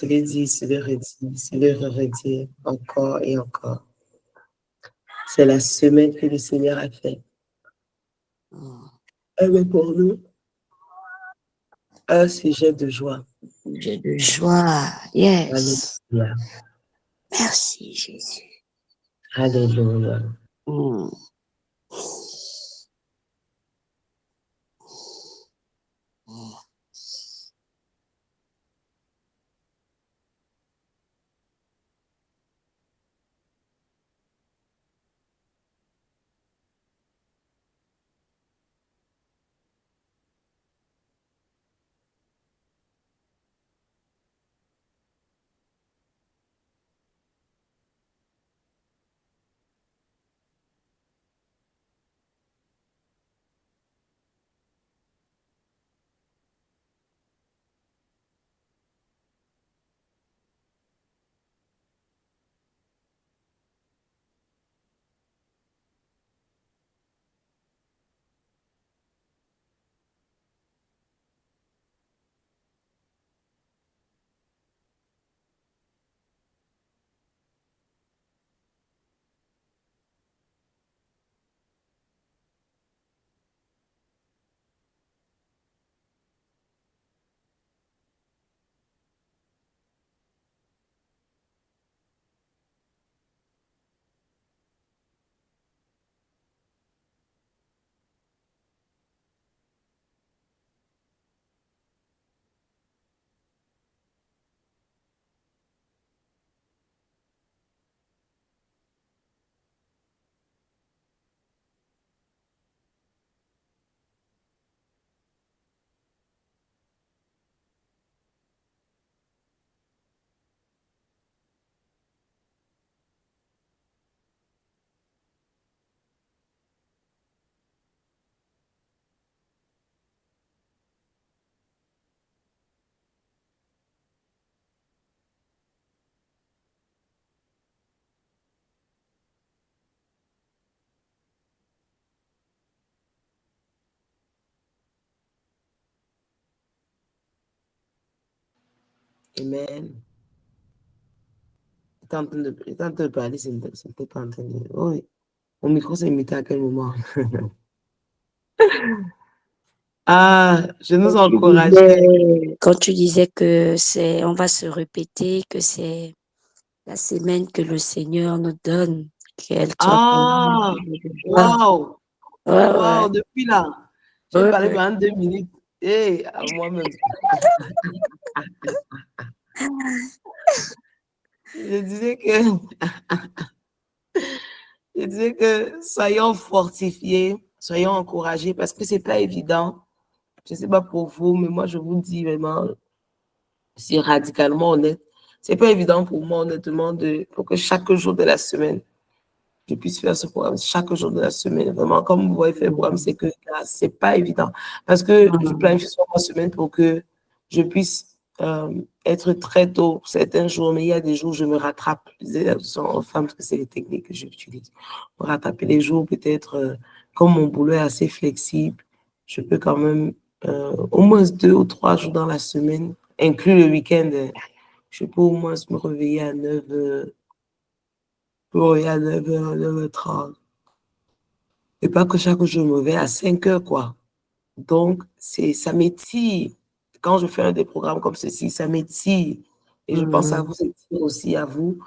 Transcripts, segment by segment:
Se le dire, se le redire, se le redire encore et encore. C'est la semaine que le Seigneur a fait. Elle est pour nous un sujet de joie. Sujet de joie. Yes. Alléluia. Merci, Jésus. Alléluia. Mm. Amen. Il est en train de parler, c'était pas en train de... Oh, oui. Mon micro s'est muté à quel moment? Ah, je nous encourageais. Quand tu disais que on va se répéter, que c'est la semaine que le Seigneur nous donne, qu'elle soit vraiment Ah, de joie. waouh, Ouais, ouais, waouh, depuis là, j'ai ouais, parlé ouais. pendant 2 minutes. Et à moi-même. Je disais que, je disais que soyons fortifiés, soyons encouragés parce que c'est pas évident. Je sais pas pour vous, mais moi, je vous dis vraiment, si radicalement honnête, c'est pas évident pour moi, honnêtement, pour que chaque jour de la semaine, je puisse faire ce programme chaque jour de la semaine. Vraiment, comme vous voyez faire le programme, c'est que c'est pas évident. Parce que je planifie sur ma semaine pour que je puisse être très tôt certains jours, mais il y a des jours où je me rattrape. En femme, parce que c'est les techniques que j'utilise. Pour rattraper les jours, peut-être, comme mon boulot est assez flexible, je peux quand même au moins 2 ou 3 jours dans la semaine, inclus le week-end, je peux au moins me réveiller à 9 h. Pour y à 9 h, 9 h 30. Et pas que chaque jour je me réveille à 5 h, quoi. Donc, ça m'étire. Quand je fais un des programmes comme ceci, ça m'étire. Et je pense à vous étire aussi, à vous.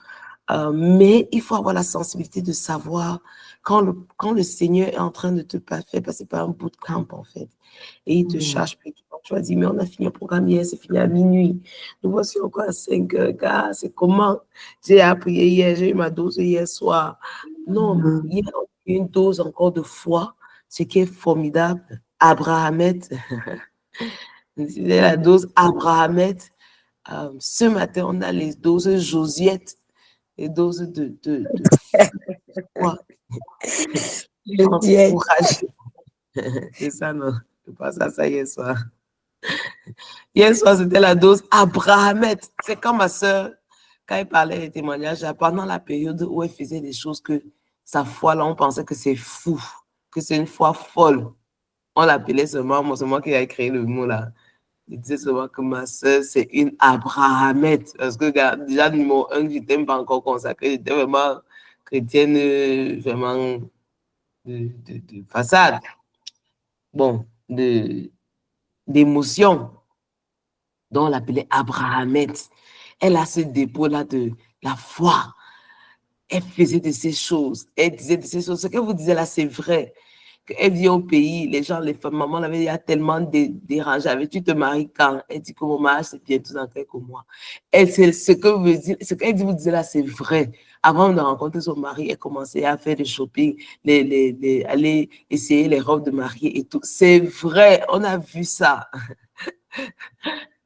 Mais il faut avoir la sensibilité de savoir quand le Seigneur est en train de te faire passer par un bootcamp, en fait. Et il te charge plus. Tu vas dire, mais on a fini le programme hier, c'est fini à minuit. Nous voici encore à 5 h, gars, c'est comment? J'ai appris hier, j'ai eu ma dose hier soir. Non, hier, on a eu une dose encore de foi, ce qui est formidable. Abrahamette, c'est la dose Abrahamette. Ce matin, on a les doses Josiette, les doses de foi. Encouragé. C'est ça, non? Je pense à ça hier soir. Hier soir, c'était la dose Abrahamette. C'est quand ma soeur, quand elle parlait des témoignages, pendant la période où elle faisait des choses que sa foi, là, on pensait que c'est fou, que c'est une foi folle. On l'appelait seulement, c'est moi qui ai créé le mot, là. Je disais souvent que ma soeur, c'est une Abrahamette. Parce que déjà, numéro un, je n'étais pas encore consacrée. J'étais vraiment chrétienne, vraiment de façade. Bon, d'émotion. Donc, on l'appelait Abrahamette. Elle a ce dépôt-là de la foi. Elle faisait de ces choses. Elle disait de ces choses. Ce que vous disiez là, c'est vrai. Elle vient au pays, les gens, les femmes, maman l'avait tellement dérangé avec, tu te maries quand? Elle dit que mon mariage, c'est bientôt dans quelques mois. Et c'est ce que vous dites, ce qu'elle dit, vous disiez là, c'est vrai. Avant de rencontrer son mari, elle commençait à faire des shopping, aller essayer les robes de mariée et tout. C'est vrai, on a vu ça.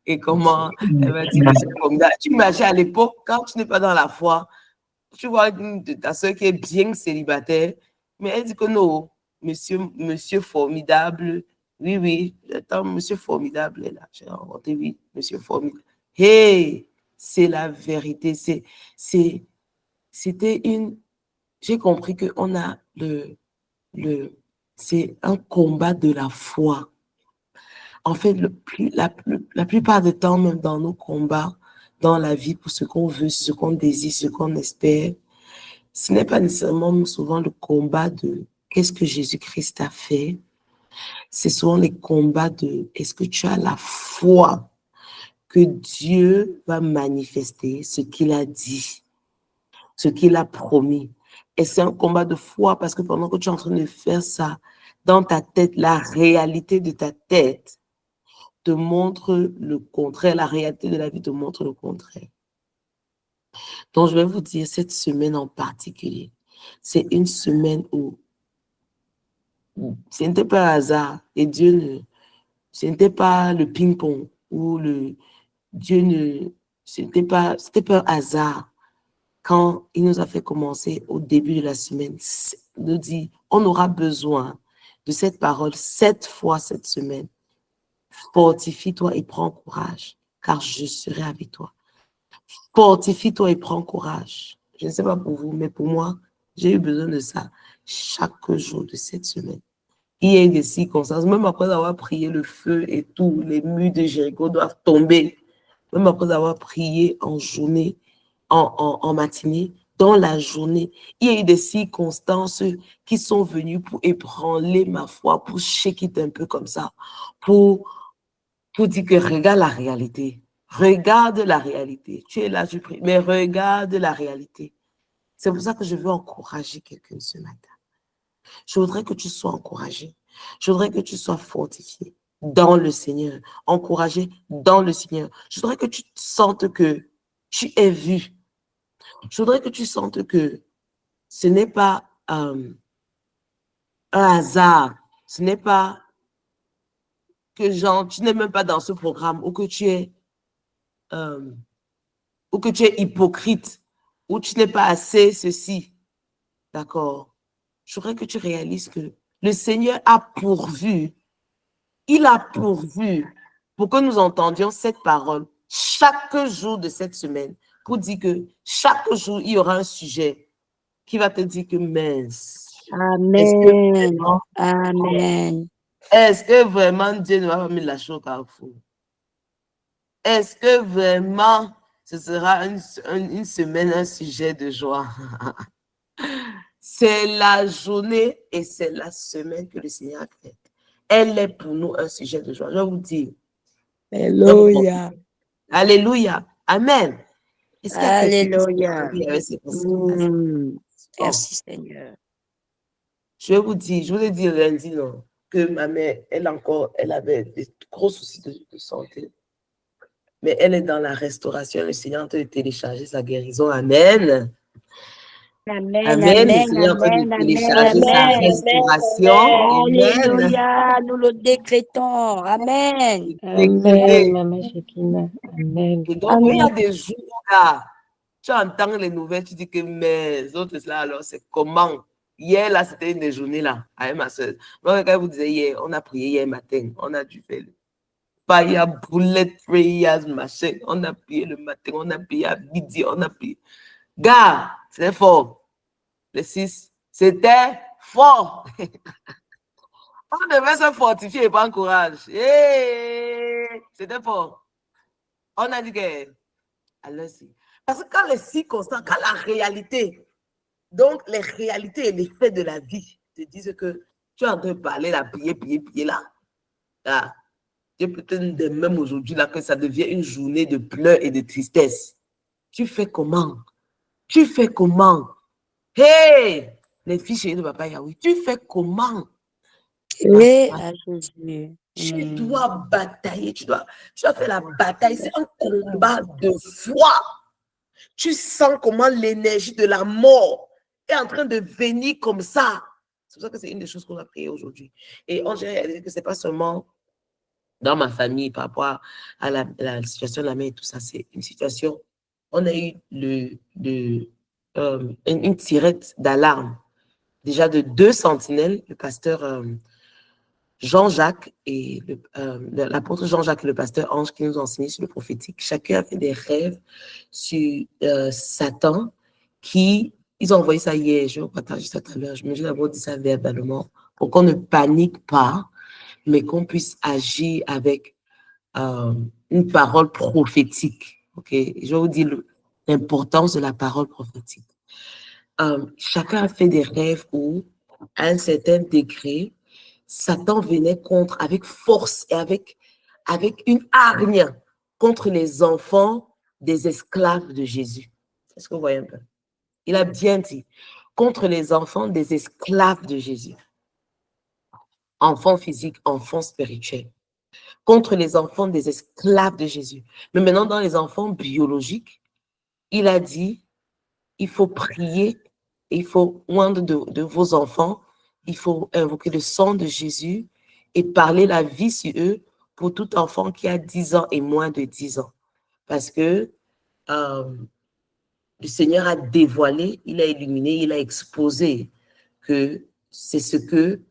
Et comment elle m'a dit que c'est formidable. Tu imagines à l'époque, quand tu n'es pas dans la foi, tu vois ta soeur qui est bien célibataire, mais elle dit que non, monsieur formidable, oui, oui, j'attends monsieur formidable est là. J'ai rencontré, oui, monsieur formidable. Hey, c'est la vérité. C'était une. J'ai compris qu'on a c'est un combat de la foi. En fait, la plupart du temps, même dans nos combats, dans la vie, pour ce qu'on veut, ce qu'on désire, ce qu'on espère, ce n'est pas nécessairement souvent le combat de qu'est-ce que Jésus-Christ a fait. C'est souvent les combats de est-ce que tu as la foi que Dieu va manifester ce qu'il a dit, ce qu'il a promis. Et c'est un combat de foi parce que pendant que tu es en train de faire ça, dans ta tête, la réalité de ta tête te montre le contraire. La réalité de la vie te montre le contraire. Donc, je vais vous dire, cette semaine en particulier, c'est une semaine où ce n'était pas un hasard. Et ce n'était pas le ping-pong ou c'était pas un hasard. Quand il nous a fait commencer au début de la semaine, il nous dit, on aura besoin de cette parole 7 fois cette semaine. Fortifie-toi et prends courage, car je serai avec toi. Fortifie-toi et prends courage. Je ne sais pas pour vous, mais pour moi, j'ai eu besoin de ça chaque jour de cette semaine. Il y a eu des circonstances, même après avoir prié le feu et tout, les murs de Jéricho doivent tomber. Même après avoir prié en journée, en matinée, dans la journée, il y a eu des circonstances qui sont venues pour ébranler ma foi, pour shaker un peu comme ça, pour dire que regarde la réalité. Regarde la réalité. Tu es là, tu pries, mais regarde la réalité. C'est pour ça que je veux encourager quelqu'un ce matin. Je voudrais que tu sois encouragé. Je voudrais que tu sois fortifié dans le Seigneur, encouragé dans le Seigneur. Je voudrais que tu sentes que tu es vu. Je voudrais que tu sentes que ce n'est pas un hasard. Ce n'est pas que genre, tu n'es même pas dans ce programme ou que tu es hypocrite, ou tu n'es pas assez ceci. D'accord? Je voudrais que tu réalises que le Seigneur a pourvu, il a pourvu pour que nous entendions cette parole chaque jour de cette semaine, pour dire que chaque jour, il y aura un sujet qui va te dire que mince. Amen. Amen. Est-ce que vraiment Dieu ne va pas mettre la chose à fond? Est-ce que vraiment ce sera une semaine, un sujet de joie? C'est la journée et c'est la semaine que le Seigneur a faite. Elle est pour nous un sujet de joie. Je vais vous dire. Alléluia. Alléluia. Amen. Est-ce qu'il y a quelqu'un Alléluia. qui avait ces pensées? Merci Seigneur. Je vais vous dire, je vous ai dit lundi, non, que ma mère, elle avait des gros soucis de santé. Mais elle est dans la restauration. Le Seigneur est en train de télécharger sa guérison. Amen. Amen, Amen. Le amen, Seigneur est en train amen, de amen, télécharger sa amen. restauration. Amen. Alléluia, nous le décrétons. Amen. Amen, Maman Shekina. Amen. Et donc, il y a des jours là, tu entends les nouvelles, tu dis que mes autres là, alors c'est comment? Hier, là, c'était une des journées là, avec ma soeur. Donc, quand vous disiez hier, on a prié hier matin, on a dû faire le fire bullet prayers, machin. On a prié le matin, on a prié à midi, on a prié. Gars, c'était fort. Le 6, c'était fort. On devait se fortifier et prendre courage. C'était fort. On a dit que... Allons-y. Parce que quand les circonstances, quand la réalité, donc les réalités et les faits de la vie te disent que tu es en train de parler là, prier là. Là. Dieu peut-être même aujourd'hui là que ça devient une journée de pleurs et de tristesse. Tu fais comment? Tu fais comment? Hey! Les filles chéries de Papa Yahweh, tu fais comment? Oui, à Jésus. Tu dois batailler, tu dois faire la bataille. C'est un combat de foi. Tu sens comment l'énergie de la mort est en train de venir comme ça. C'est pour ça que c'est une des choses qu'on a prié aujourd'hui. Et on dirait réalisé que ce n'est pas seulement dans ma famille par rapport à la situation de la mère et tout ça. C'est une situation. On a eu une tirette d'alarme déjà de 2 sentinelles, le pasteur Jean-Jacques et l'apôtre Jean-Jacques et le pasteur Ange qui nous ont enseigné sur le prophétique. Chacun a fait des rêves sur Satan qui, ils ont envoyé ça hier, je vais vous partager ça tout à l'heure, je me suis d'abord dit ça verbalement pour qu'on ne panique pas, mais qu'on puisse agir avec une parole prophétique. Ok, je vais vous dire l'importance de la parole prophétique. Chacun a fait des rêves où, à un certain degré, Satan venait contre, avec force et avec une hargne contre les enfants des esclaves de Jésus. Est-ce que vous voyez un peu? Il a bien dit, contre les enfants des esclaves de Jésus. Enfants physiques, enfants spirituels. Contre les enfants des esclaves de Jésus. Mais maintenant, dans les enfants biologiques, il a dit, il faut prier, il faut oindre de vos enfants, il faut invoquer le sang de Jésus et parler la vie sur eux pour tout enfant qui a 10 ans et moins de 10 ans. Parce que le Seigneur a dévoilé, il a illuminé, il a exposé que c'est ce que,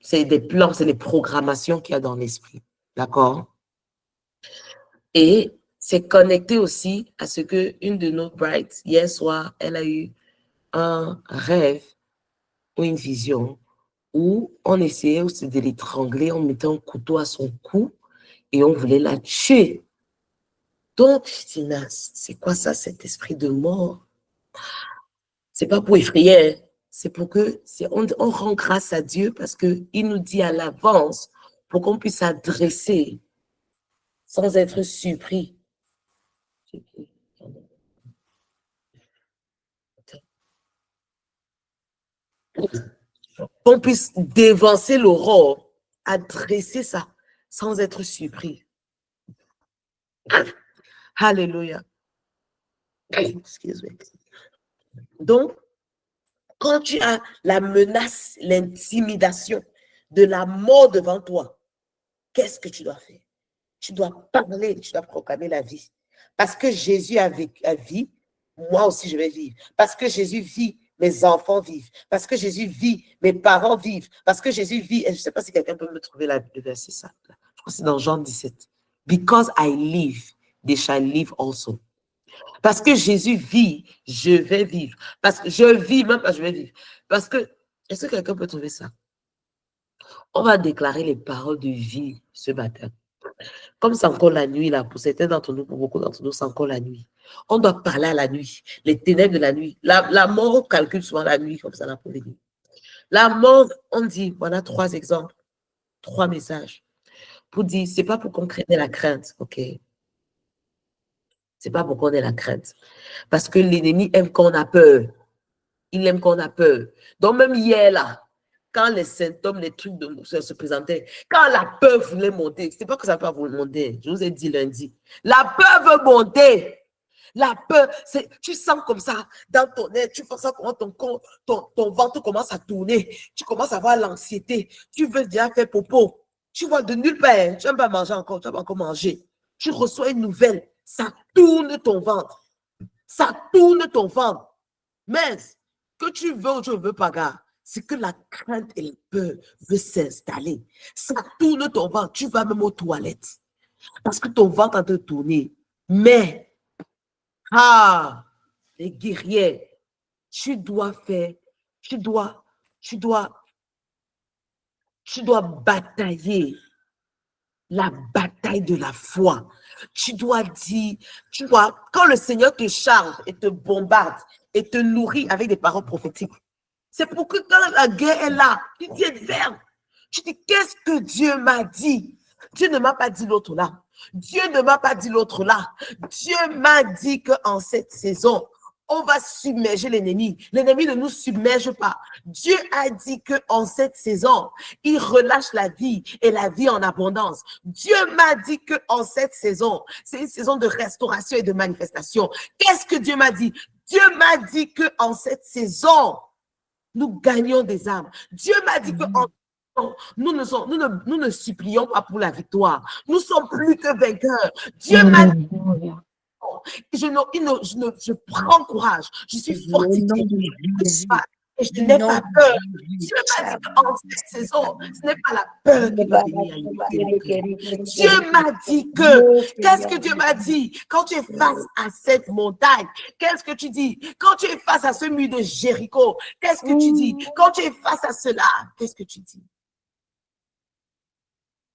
c'est des plans, c'est des programmations qu'il y a dans l'esprit. D'accord? Et c'est connecté aussi à ce que une de nos brides, hier soir, elle a eu un rêve ou une vision où on essayait aussi de l'étrangler, on mettait un couteau à son cou et on voulait la tuer. Donc, Tina, c'est quoi ça, cet esprit de mort? C'est pas pour effrayer, c'est pour que on rend grâce à Dieu parce qu'il nous dit à l'avance pour qu'on puisse s'adresser sans être surpris. Qu'on puisse dévancer l'aurore, adresser ça sans être surpris. Alléluia. Excuse-moi. Donc, quand tu as la menace, l'intimidation de la mort devant toi, qu'est-ce que tu dois faire? Tu dois parler, tu dois proclamer la vie. Parce que Jésus a vie, moi aussi je vais vivre. Parce que Jésus vit, mes enfants vivent. Parce que Jésus vit, mes parents vivent. Parce que Jésus vit, et je ne sais pas si quelqu'un peut me trouver le verset ça. Je crois que c'est dans Jean 17. Because I live, they shall live also. Parce que Jésus vit, je vais vivre. Parce que je vis, même pas je vais vivre. Parce que, est-ce que quelqu'un peut trouver ça? On va déclarer les paroles de vie ce matin. Comme c'est encore la nuit, là, pour certains d'entre nous, pour beaucoup d'entre nous, c'est encore la nuit. On doit parler à la nuit, les ténèbres de la nuit. La mort, on calcule souvent la nuit, comme ça, là, pour venir. La mort, on dit, voilà 3 exemples, 3 messages. Pour dire, c'est pas pour qu'on craigne la crainte, ok? C'est pas pour qu'on ait la crainte. Parce que l'ennemi aime qu'on a peur. Il aime qu'on a peur. Donc, même hier, là, quand les symptômes, les trucs se présentaient, quand la peur voulait monter, c'est pas que ça ne va pas monter. Je vous ai dit lundi. La peur veut monter. La peur, tu sens comme ça dans ton air, tu sens comment ton ventre commence à tourner. Tu commences à avoir l'anxiété. Tu veux déjà faire popo. Tu vois de nulle part. Tu n'aimes pas manger encore. Tu vas encore manger. Tu reçois une nouvelle. Ça tourne ton ventre. Ça tourne ton ventre. Mais que tu veux ou tu ne veux pas, gars, c'est que la crainte et la peur veulent s'installer. Ça tourne ton ventre. Tu vas même aux toilettes. Parce que ton ventre est en train de tourner. Mais, les guerriers, tu dois Tu dois batailler la bataille de la foi. Tu dois dire, tu vois, quand le Seigneur te charge et te bombarde et te nourrit avec des paroles prophétiques, c'est pour que quand la guerre est là, tu tiennes ferme. Tu dis, qu'est-ce que Dieu m'a dit? Dieu ne m'a pas dit l'autre là. Dieu ne m'a pas dit l'autre là. Dieu m'a dit qu'en cette saison, on va submerger l'ennemi. L'ennemi ne nous submerge pas. Dieu a dit qu'en cette saison, il relâche la vie et la vie en abondance. Dieu m'a dit qu'en cette saison, c'est une saison de restauration et de manifestation. Qu'est-ce que Dieu m'a dit? Dieu m'a dit qu'en cette saison, nous gagnons des âmes. Dieu m'a dit qu'en nous ne supplions pas pour la victoire. Nous sommes plus que vainqueurs. Dieu m'a dit, je prends courage. Je suis fortifié. Et je n'ai pas peur. Dieu m'a dit qu'en cette saison, ce n'est pas la peur qui va venir à nous. Dieu m'a dit que, qu'est-ce que Dieu m'a dit? Quand tu es face à cette montagne, qu'est-ce que tu dis? Quand tu es face à ce mur de Jéricho, qu'est-ce que tu dis? Quand tu es face à cela, qu'est-ce que tu dis?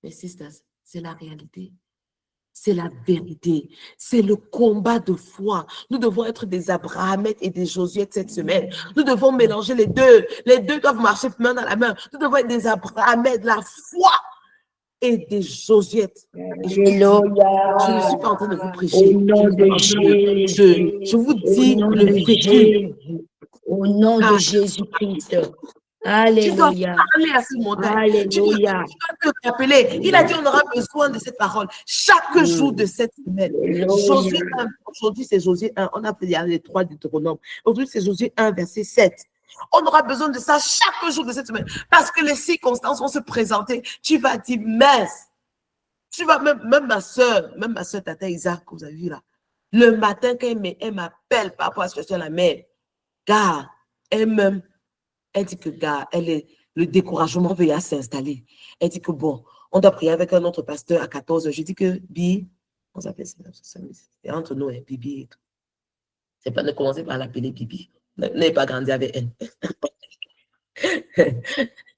Mais sisters, c'est la réalité. C'est la vérité. C'est le combat de foi. Nous devons être des Abrahamettes et des Josuettes cette semaine. Nous devons mélanger les deux. Les deux doivent marcher main dans la main. Nous devons être des Abrahamettes de la foi et des Josuettes. Je ne suis pas en train de vous prêcher. Je vous dis le vécu. Au nom de Jésus-Christ. Alléluia. Tu dois parler à ce montagne. Tu dois te rappeler. Il a dit on aura besoin de cette parole chaque jour de cette semaine. Josué 1, aujourd'hui c'est Josué 1. On a fait les 3 Deutéronome. Aujourd'hui c'est Josué 1, verset 7. On aura besoin de ça chaque jour de cette semaine. Parce que les circonstances vont se présenter. Tu vas dire, mince. Tu vas, même ma soeur Tata Isaac, que vous avez vu là, le matin, quand elle m'appelle par rapport à ce que je suis à la mer, car elle dit que, gars, le découragement veut s'installer. Elle dit que, bon, on doit prier avec un autre pasteur à 14h. Je dis que, Bi, on s'appelle ça, c'est entre nous, hein, Bibi et tout. C'est pas de commencer par l'appeler Bibi. N'ayez pas grandi avec elle.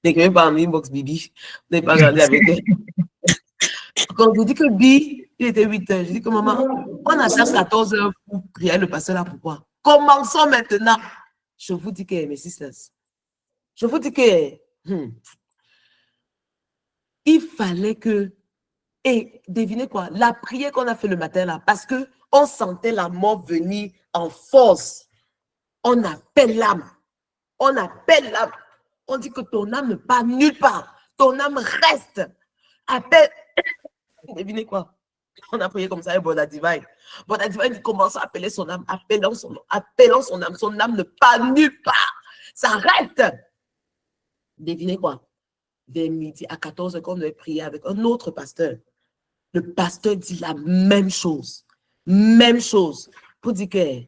N'écrivez pas en inbox Bibi. N'ayez pas grandi avec elle. Quand je dis que Bi, il était 8h, je dis que, maman, on attend 14h pour prier le pasteur là, pourquoi? Commençons maintenant. Je vous dis que, mes sisters, je vous dis que il fallait que, et devinez quoi, la prière qu'on a fait le matin là, parce que on sentait la mort venir en force. On appelle l'âme. On appelle l'âme. On dit que ton âme ne part nulle part. Ton âme reste. Appelle. Devinez quoi? On a prié comme ça avec Boda Divine. Boda Divine commence à appeler son âme, appelant son âme. Son âme ne part nulle part. Ça reste. Devinez quoi? Vers midi à 14h, quand on devait prier avec un autre pasteur, le pasteur dit la même chose. Même chose. Pour dire que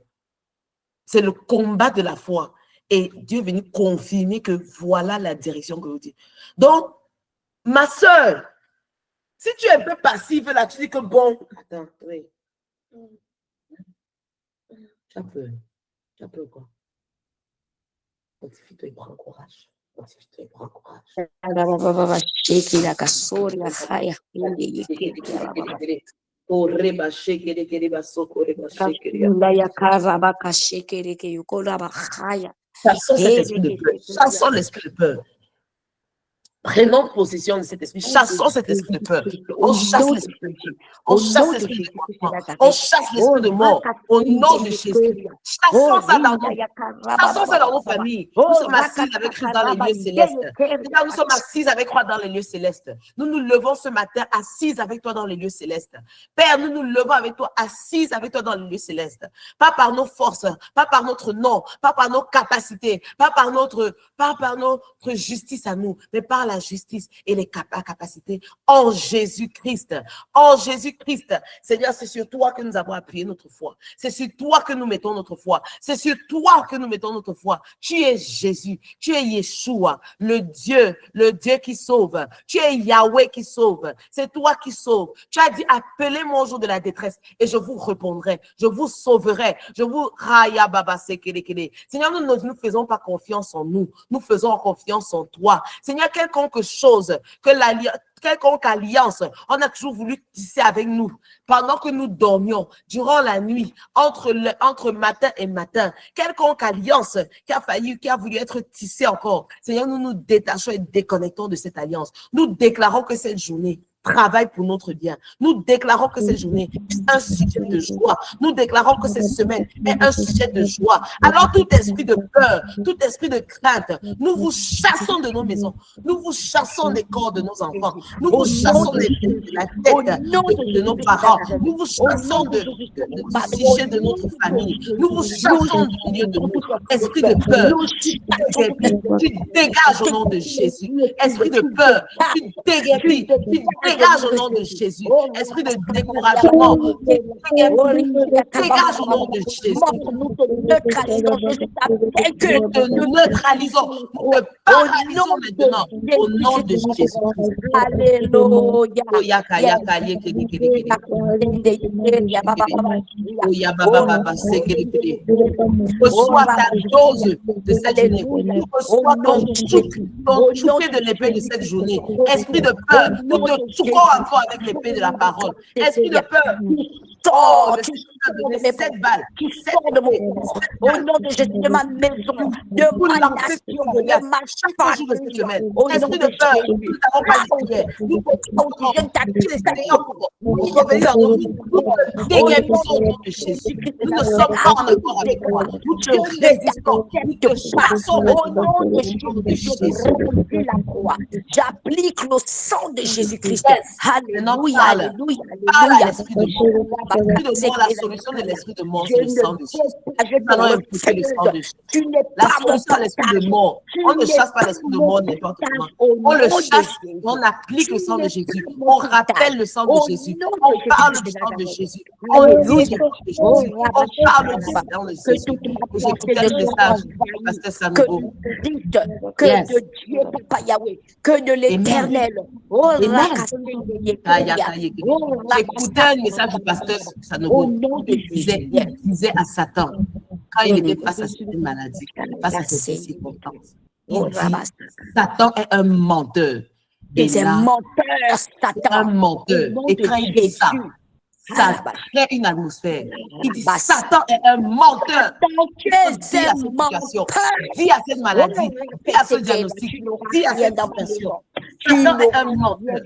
c'est le combat de la foi. Et Dieu est venu confirmer que voilà la direction que vous dites. Donc, ma soeur, si tu es un peu passive là, tu dis que bon. Attends, oui. Tu as peur. Tu as peur quoi? Fortifie-toi et prends courage. Fortifie-toi et prends courage. Chassons cet esprit de peur. Chassons l'esprit de peur. Prenons possession de cet esprit. Chassons cet esprit de peur. On chasse l'esprit de peur. On chasse l'esprit de mort. On chasse l'esprit de mort. Au nom de Jésus. Chassons ça dans nos familles. Nous sommes assis avec Christ dans les lieux célestes. Nous sommes assis avec toi dans les lieux célestes. Nous nous levons ce matin assis avec toi dans les lieux célestes. Père, nous nous levons avec toi, assis avec toi dans les lieux célestes. Pas par nos forces, pas par notre nom, pas par nos capacités, pas par notre justice à nous, mais par la justice et les capacités en Jésus-Christ. En Jésus-Christ. Seigneur, c'est sur toi que nous avons appuyé notre foi. C'est sur toi que nous mettons notre foi. C'est sur toi que nous mettons notre foi. Tu es Jésus. Tu es Yeshua, le Dieu qui sauve. Tu es Yahweh qui sauve. C'est toi qui sauves. Tu as dit, appelez-moi au jour de la détresse et je vous répondrai. Je vous sauverai. Je vous raya baba sekele. Seigneur, nous ne faisons pas confiance en nous. Nous faisons confiance en toi. Seigneur, quel quelconque chose, quelconque alliance, on a toujours voulu tisser avec nous pendant que nous dormions, durant la nuit, entre matin et matin, quelconque alliance qui a voulu être tissée encore. Seigneur, nous nous détachons et déconnectons de cette alliance. Nous déclarons que cette journée travaille pour notre bien. Nous déclarons que cette journée est un sujet de joie. Nous déclarons que cette semaine est un sujet de joie. Alors tout esprit de peur, tout esprit de crainte, nous vous chassons de nos maisons. Nous vous chassons des corps de nos enfants. Nous vous chassons de la tête de nos parents. Nous vous chassons du sujet de notre famille. Nous vous chassons du milieu de nous. Esprit de peur, tu dégages au nom de Jésus. Esprit de peur, tu dégage au nom de Jésus. Esprit de découragement, dégage au nom de Jésus. Nous te neutralisons, nous te paralysons maintenant au nom de Jésus. Reçois ta dose de cette journée. Reçois ton chouquet de l'épée de cette journée. Esprit de peur, nous te souquons encore avec l'épée de la parole. Esprit de peur, cette balle, qui sort de mon corps, au nom de Jésus, de ma maison, de ma nation, de ma famille, au nom de Jésus. Nous revenons dans nos vies, nous déguerpissons au nom de Jésus. Nous ne sommes pas en accord avec toi. Nous te résistons, nous te chassons au nom de Jésus. J'applique le sang de Jésus-Christ. Alléluia, alléluia, alléluia. La solution de l'esprit de mort, c'est le sang de Jésus. Nous allons imposer le sang de Jésus. La solution à l'esprit de mort, on ne chasse pas l'esprit de mort n'importe comment. On le chasse, on applique le sang de Jésus. On rappelle le sang de Jésus. On parle du sang de Jésus. On dit du sang de Jésus. On parle du sang de Jésus. J'écoutais le message du pasteur Sanogo. Que de Dieu, Papa Yahweh, que de l'Éternel. J'écoutais un message du pasteur Sanogo. Il disait à Satan, quand il était face à cette maladie, face à cette circonstance, il dit, Satan est un menteur. Et c'est un menteur, Satan. Un menteur. Et quand il dit ça, ça crée une atmosphère. Il dit, Satan est un menteur. Dis à cette situation, dis à cette maladie, dis à ce diagnostic, dis à cette situation. Satan est un menteur.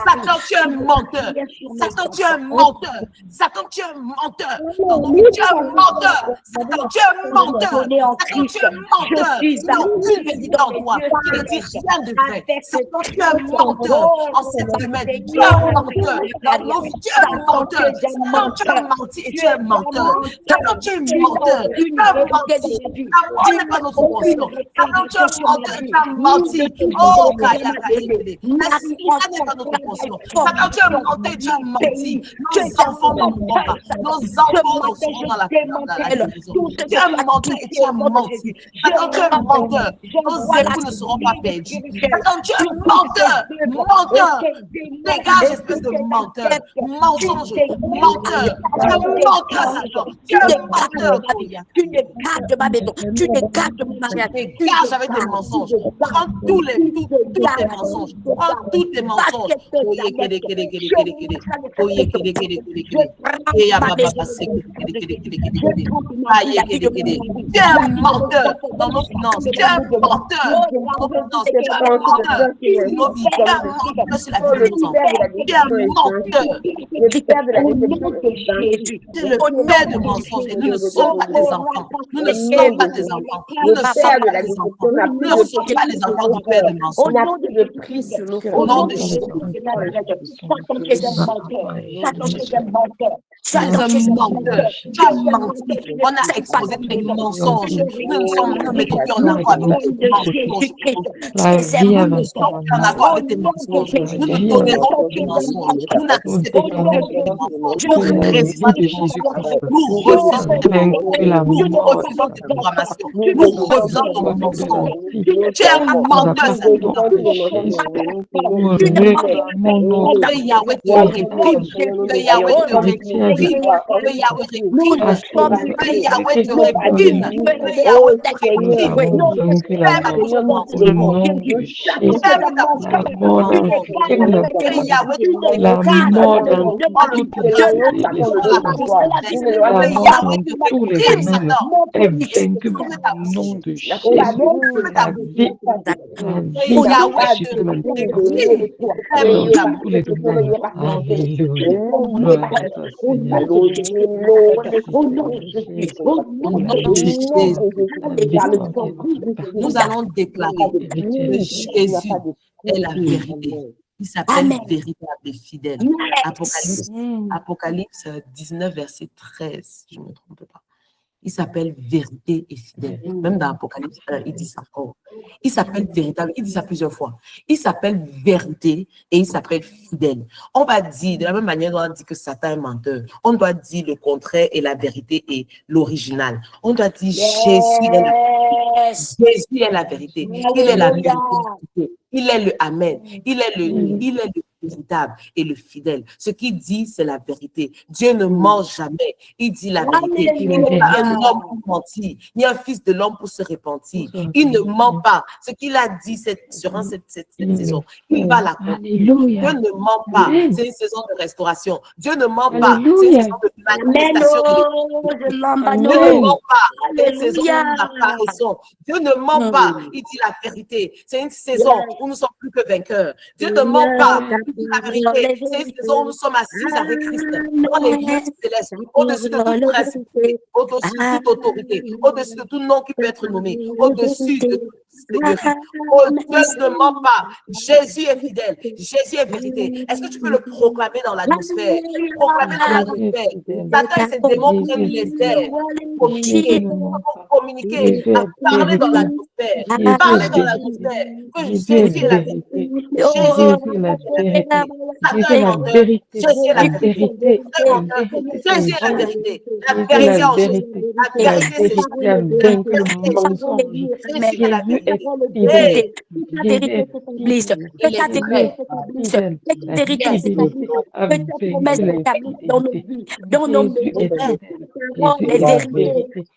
Satan, tu es un menteur. Satan, tu es un menteur. Satan, tu es un menteur. Tu es un menteur. Satan, tu es un menteur. Satan, tu es un menteur. Tu n'as aucune vérité en toi. Tu ne dis rien de vrai. Satan, tu es un menteur. En cette semaine, tu es un menteur. Dans nos vies, tu es un menteur. Satan, tu as menti et tu es un menteur. Satan, tu es un menteur. Tu as menti. L'amour n'est pas notre portion. Satan, tu es un menteur. Tu as menti. Oh, Kaya, Kaya. La sida n'est pas notre portion. Satan, tu as menti, tu as menti. Nos enfants ne mourront pas. Nos enfants seront dans la prison. Tu as menti et tu as menti. Satan, tu es menteur. Nos époux ne seront pas perdus. Satan, tu es menteur. Menteur. Dégage, espèce de menteur. Mensonge. Menteur. Tu es menteur, Satan. Tu es menteur. Tu dégages de ma maison. Tu dégages de ma mariage. Dégage avec tes mensonges. Prends tous les mensonges. Prends tous tes mensonges. Tu es un menteur dans nos finances. Tu es un menteur dans nos finances. Tu es un menteur sur nos vies. Tu es un menteur sur la vie de nos enfants. Tu es un menteur. Tu es le père de mensonges et nous ne sommes pas tes enfants. Nous ne sommes pas tes enfants. Nous ne sommes pas tes enfants. Nous ne sommes pas les enfants du père de mensonges. Au nom de Jésus. Tu es un menteur. Tu as menti. On a exposé tes mensonges. Nous ne mettons plus en accord avec tes mensonges. En accord avec tes mensonges. Nous ne tolérons tes mensonges. Nous n'acceptons pas tes mensonges. Nous résistons tes mensonges. Nous refusons tes programmations. Nous refusons ton mensonge. Tu es un menteur. Que Yahweh te réprime. Que Yahweh te réprime. Que Yahweh réprime. Que Yahweh te réprime. Que Yahweh te réprime. Ferme ta bouche mensonge. Ferme ta bouche mensonge. Que Yahweh te réprime. Dans le nom de Jésus. Que Yahweh te réprime, Satan. Ferme ta bouche. Ferme ta bouche. Que Yahweh te réprime. Ferme ta bouche. Au nom de Jésus, nous allons déclarer que Jésus est la vérité. Il s'appelle véritable et fidèle. Apocalypse 19, verset 13, je ne me trompe pas. Il s'appelle vérité et fidèle. Même dans Apocalypse 1, il dit ça encore. Il s'appelle véritable, il dit ça plusieurs fois. Il s'appelle vérité et il s'appelle fidèle. On va dire, de la même manière dont on dit que Satan est menteur, on doit dire le contraire et la vérité est l'original. On doit dire Jésus est la vérité. Il est la vérité. Il est le Amen. Il est le véritable et le fidèle. Ce qu'il dit, c'est la vérité. Dieu ne ment jamais. Il dit la vérité. Il n'est pas un homme pour mentir, ni un fils de l'homme pour se repentir. Il ne ment pas. Ce qu'il a dit durant cette saison, il va l'accomplir. Dieu ne ment pas. C'est une saison de restauration. Dieu ne ment pas. C'est une saison de manifestation. Dieu ne ment pas. C'est une saison d'apparition. Dieu ne ment pas. Il dit la vérité. C'est une saison où nous sommes plus que vainqueurs. Dieu ne ment pas. Il dit la vérité. C'est une saison où nous sommes assis avec Christ dans les lieux célestes, au-dessus de toute principauté, au-dessus de toute autorité, au-dessus de tout nom qui peut être nommé, au-dessus de tout Seigneurie. Oh, Dieu ne ment pas. Jésus est fidèle. Jésus est vérité. Est-ce que tu peux le proclamer dans l'atmosphère? Proclamer dans l'atmosphère. Satan et ses démons prennent les airs pour communiquer, à parler dans l'atmosphère. Parler dans l'atmosphère. Que Jésus est la vérité. Jésus est la vérité. Jésus est la vérité. Jésus est la vérité. Jésus est la vérité. La vérité en Jésus. La vérité, c'est la vérité. Jésus est la vérité.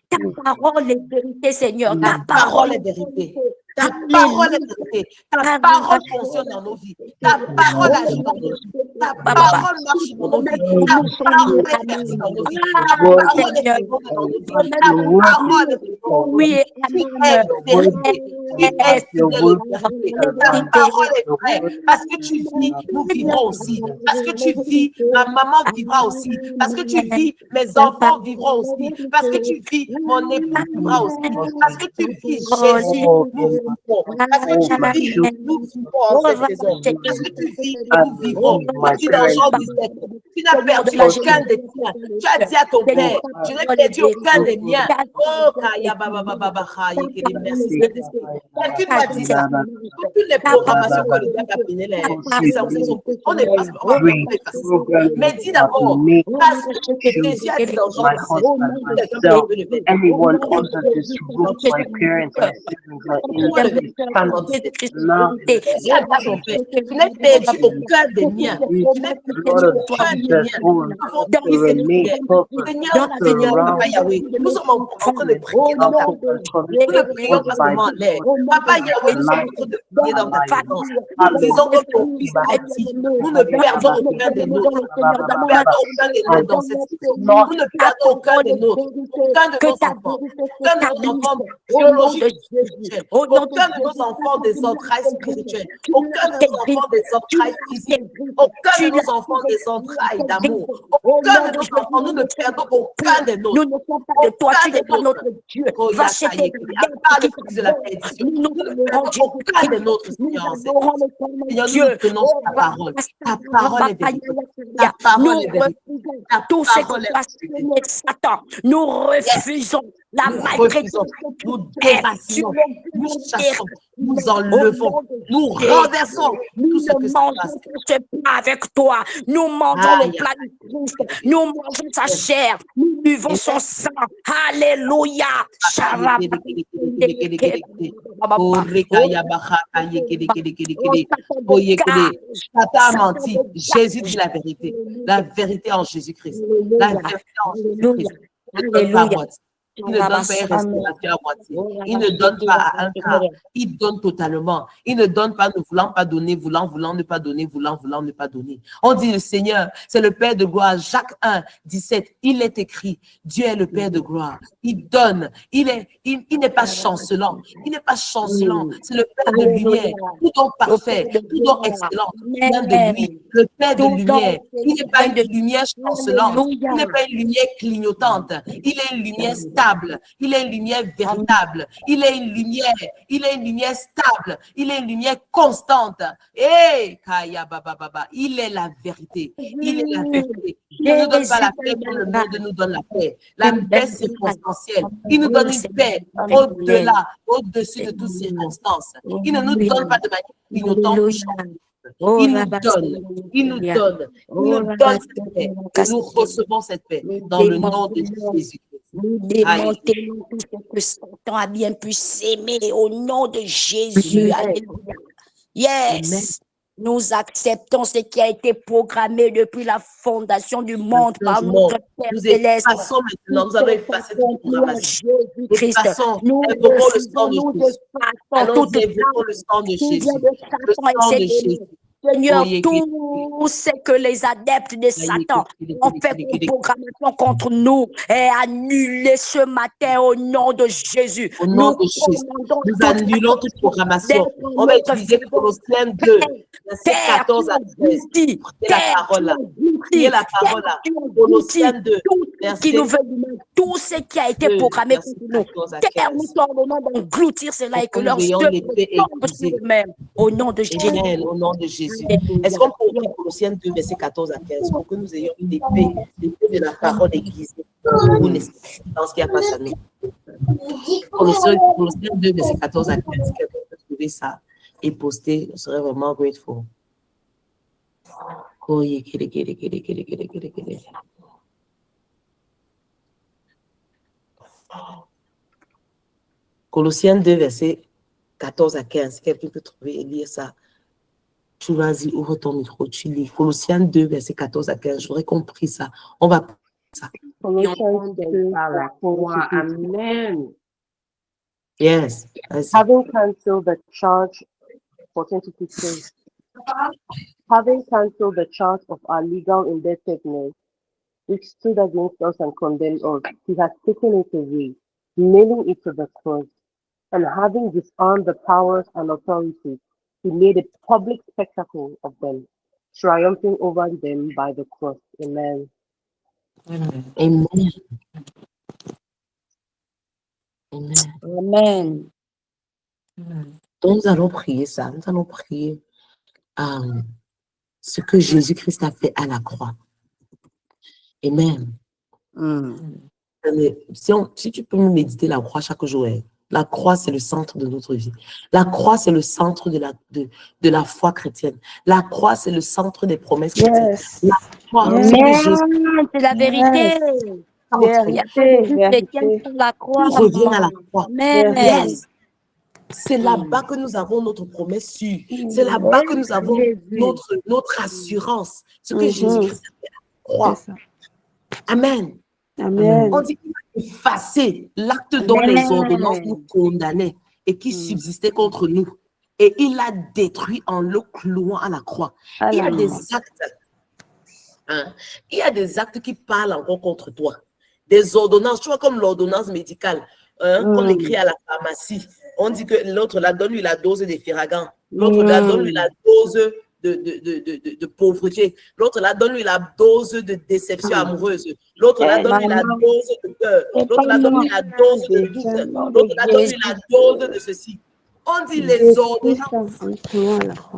Ta parole est vérité, Seigneur. Ta parole est vérité. Ta parole est vérité. Ta parole fonctionne dans nos vies. Ta parole agit dans nos vies. Ta parole marche dans nos vies. Ta parole est percée dans nos vies. Ta parole est féconde dans nos vies. Ta parole est féconde. Oui, Tu es vérité. Tu es fidèle. Ta parole est vraie. Parce que tu vis, nous vivrons aussi. Parce que tu vis, ma maman vivra aussi. Parce que tu vis, mes enfants vivront aussi. Parce que tu vis, mon époux vivra aussi. Parce que tu vis, Jésus, nous vivrons. Parce que tu vis, nous vivrons en cette saison. Parce que tu vis, nous vivrons. Tu es dans Jean 17. Tu n'as perdu aucun des tiens. Tu as dit à ton père, je n'ai perdu aucun des miens. Oh, Kaya Baba Baba Baba, merci. Quelqu'un m'a dit ça. Toutes les programmations que le diable a menées, on est pas. Mais dis d'abord, parce que Jésus a dit dans Jean 17, anyone under this roof, my parents, my siblings, my in-laws, tu n'as perdu aucun des miens. Tu n'as perdu aucun des miens. Seigneur, Papa Yahweh, nous sommes en train de prier dans ta présence. Nous ne prions pas seulement en l'air. Papa Yahweh, nous sommes en train de prier dans ta présence. Nous disons que ton fils est petit. Nous ne perdons aucun des nôtres. Nous ne perdons aucun des nôtres dans cette situation. Nous ne perdons aucun des nôtres. Aucun de nos enfants. Aucun de nos enfants biologiques spirituels. Aucun de nos enfants des entrailles spirituelles. Aucun de nos enfants des entrailles physiques. Aucun de nos enfants des entrailles d'amour. Aucun de nos enfants, nous ne perdons aucun des nôtres. Nous ne sommes pas de toi, tu n'es pas notre Dieu. Va chez tes de la perdition. Nous ne perdons aucun des nôtres, Seigneur. Seigneur, nous tenons ta parole. Ta parole est vérité. Ta parole est vérité. Tout ce qui passe Satan, nous refusons la maltraitance. Nous déracinons, nous chassons, nous enlevons, nous renversons tout ce que nous ça mangeons passe. ce plat avec toi. Nous mangeons le plat du Christ. Nous mangeons sa chair. Nous buvons son sang. Alléluia. Satan a menti. Jésus dit la vérité. La vérité en Jésus-Christ. La vérité en Jésus-Christ. Il ne donne pas à moitié. Il ne donne pas une respiration à moitié. Il ne donne pas à un quart. Il donne totalement. Il ne donne pas ne voulant pas donner, voulant ne pas donner, voulant ne pas donner. On dit le Seigneur, c'est le Père de gloire. Jacques 1, 17, il est écrit, Dieu est le Père de gloire. Il donne. Il n'est pas chancelant. Il n'est pas chancelant. C'est le Père de lumière. Tout donc parfait, tout donc excellent. Vient de lui, le Père de lumière. Il n'est pas une lumière chancelante. Il n'est pas une lumière clignotante. Il est une lumière stable. Il est une lumière véritable. Il est une lumière stable. Il est une lumière constante. Kaya Baba Baba. Il est la vérité. Il est la vérité. Il ne nous donne pas la paix comme le monde nous donne la paix. La paix circonstancielle. Il nous donne une paix au-delà, au-dessus de toutes circonstances. Il ne nous donne pas de manière clignotante. Il nous donne, il nous donne, il nous donne cette paix. Et nous recevons cette paix dans le nom de Jésus. Nous démantelons tout ce que Satan a bien pu s'aimer au nom de Jésus. Alléluia. Yes. Amen. Nous acceptons ce qui a été programmé depuis la fondation du monde par notre Père Céleste. Nous avons effacé toute programmation. Nous évoquons le sang de Jésus. Allons évoquons le sang de Jésus. Le sang de Jésus. Seigneur, tout ce que les adeptes de Satan ont fait comme programmation contre nous est annulé ce matin au nom de Jésus. Au nom de Jésus, nous annulons toute programmation. On va utiliser Colossiens 2, verset 14 à 13. Priez la parole là. Priez la parole là. Colossiens 2, verset tout ce qui a été programmé contre nous. Terre, nous t'ordonnons d'engloutir cela et que leur Dieu tombe sur eux-mêmes. Au nom de Jésus. Au nom de Jésus. Est-ce qu'on peut lire Colossiens 2, verset 14 à 15 pour que nous ayons une épée de la parole aiguisée pour dans ce qui a passé à nous? Colossiens 2, verset 14 à 15. Si quelqu'un peut trouver ça et poster, on serait vraiment grateful. Colossiens 2, verset 14 à 15. Si quelqu'un peut trouver et lire ça. Tu vas-y, ouvre ton micro, tu lis. Colossiens 2, verset 14 à 15. J'aurais compris ça. On va ça. Amen. Yes. Having cancelled the charge, 14 to 15. Having cancelled the charge of our legal indebtedness, which stood against us and condemned us, he has taken it away, nailing it to the cross, and having disarmed the powers and authorities, he made a public spectacle of them, triumphing over them by the cross. Amen. Amen. Amen. Amen. Donc, nous allons prier ça. Nous allons prier ce que Jésus-Christ a fait à la croix. Amen. Si tu peux me méditer la croix chaque jour, la croix, c'est le centre de notre vie. La croix, c'est le centre de la foi chrétienne. La croix, c'est le centre des promesses chrétiennes. Yes. La croix, c'est la vérité. La croix. On revient à la croix. Yes. C'est là-bas que nous avons notre promesse sûre. C'est là-bas que nous avons notre assurance. Ce que Jésus-Christ a fait à la croix. Amen. Amen. On dit qu'il a effacé l'acte dont les ordonnances nous condamnaient et qui subsistait contre nous. Et il a détruit en le clouant à la croix. Il y a des actes. Il y a des actes qui parlent encore contre toi. Des ordonnances, tu vois, comme l'ordonnance médicale, qu'on écrit à la pharmacie. On dit que l'autre là, donne-lui la dose de Firagan. L'autre là, donne-lui la dose de pauvreté. L'autre là, donne-lui la dose de déception amoureuse. L'autre là, donne-lui la dose de peur. L'autre là, donne-lui la dose de doute. L'autre là, donne-lui la dose de ceci. On dit les ordonnances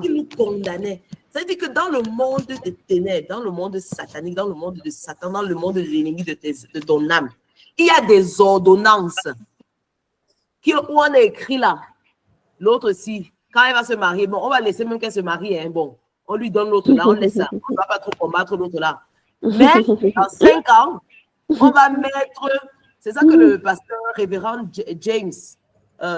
qui nous condamnaient. C'est-à-dire que dans le monde des ténèbres, dans le monde satanique, dans le monde de Satan, dans le monde de l'ennemi de ton âme, il y a des ordonnances où on a écrit là. L'autre, si, quand elle va se marier, bon, on va laisser même qu'elle se marie, hein, bon, on lui donne l'autre là, on laisse ça. On ne va pas trop combattre l'autre là. Mais dans 5 ans, on va mettre, c'est ça que le pasteur révérend James,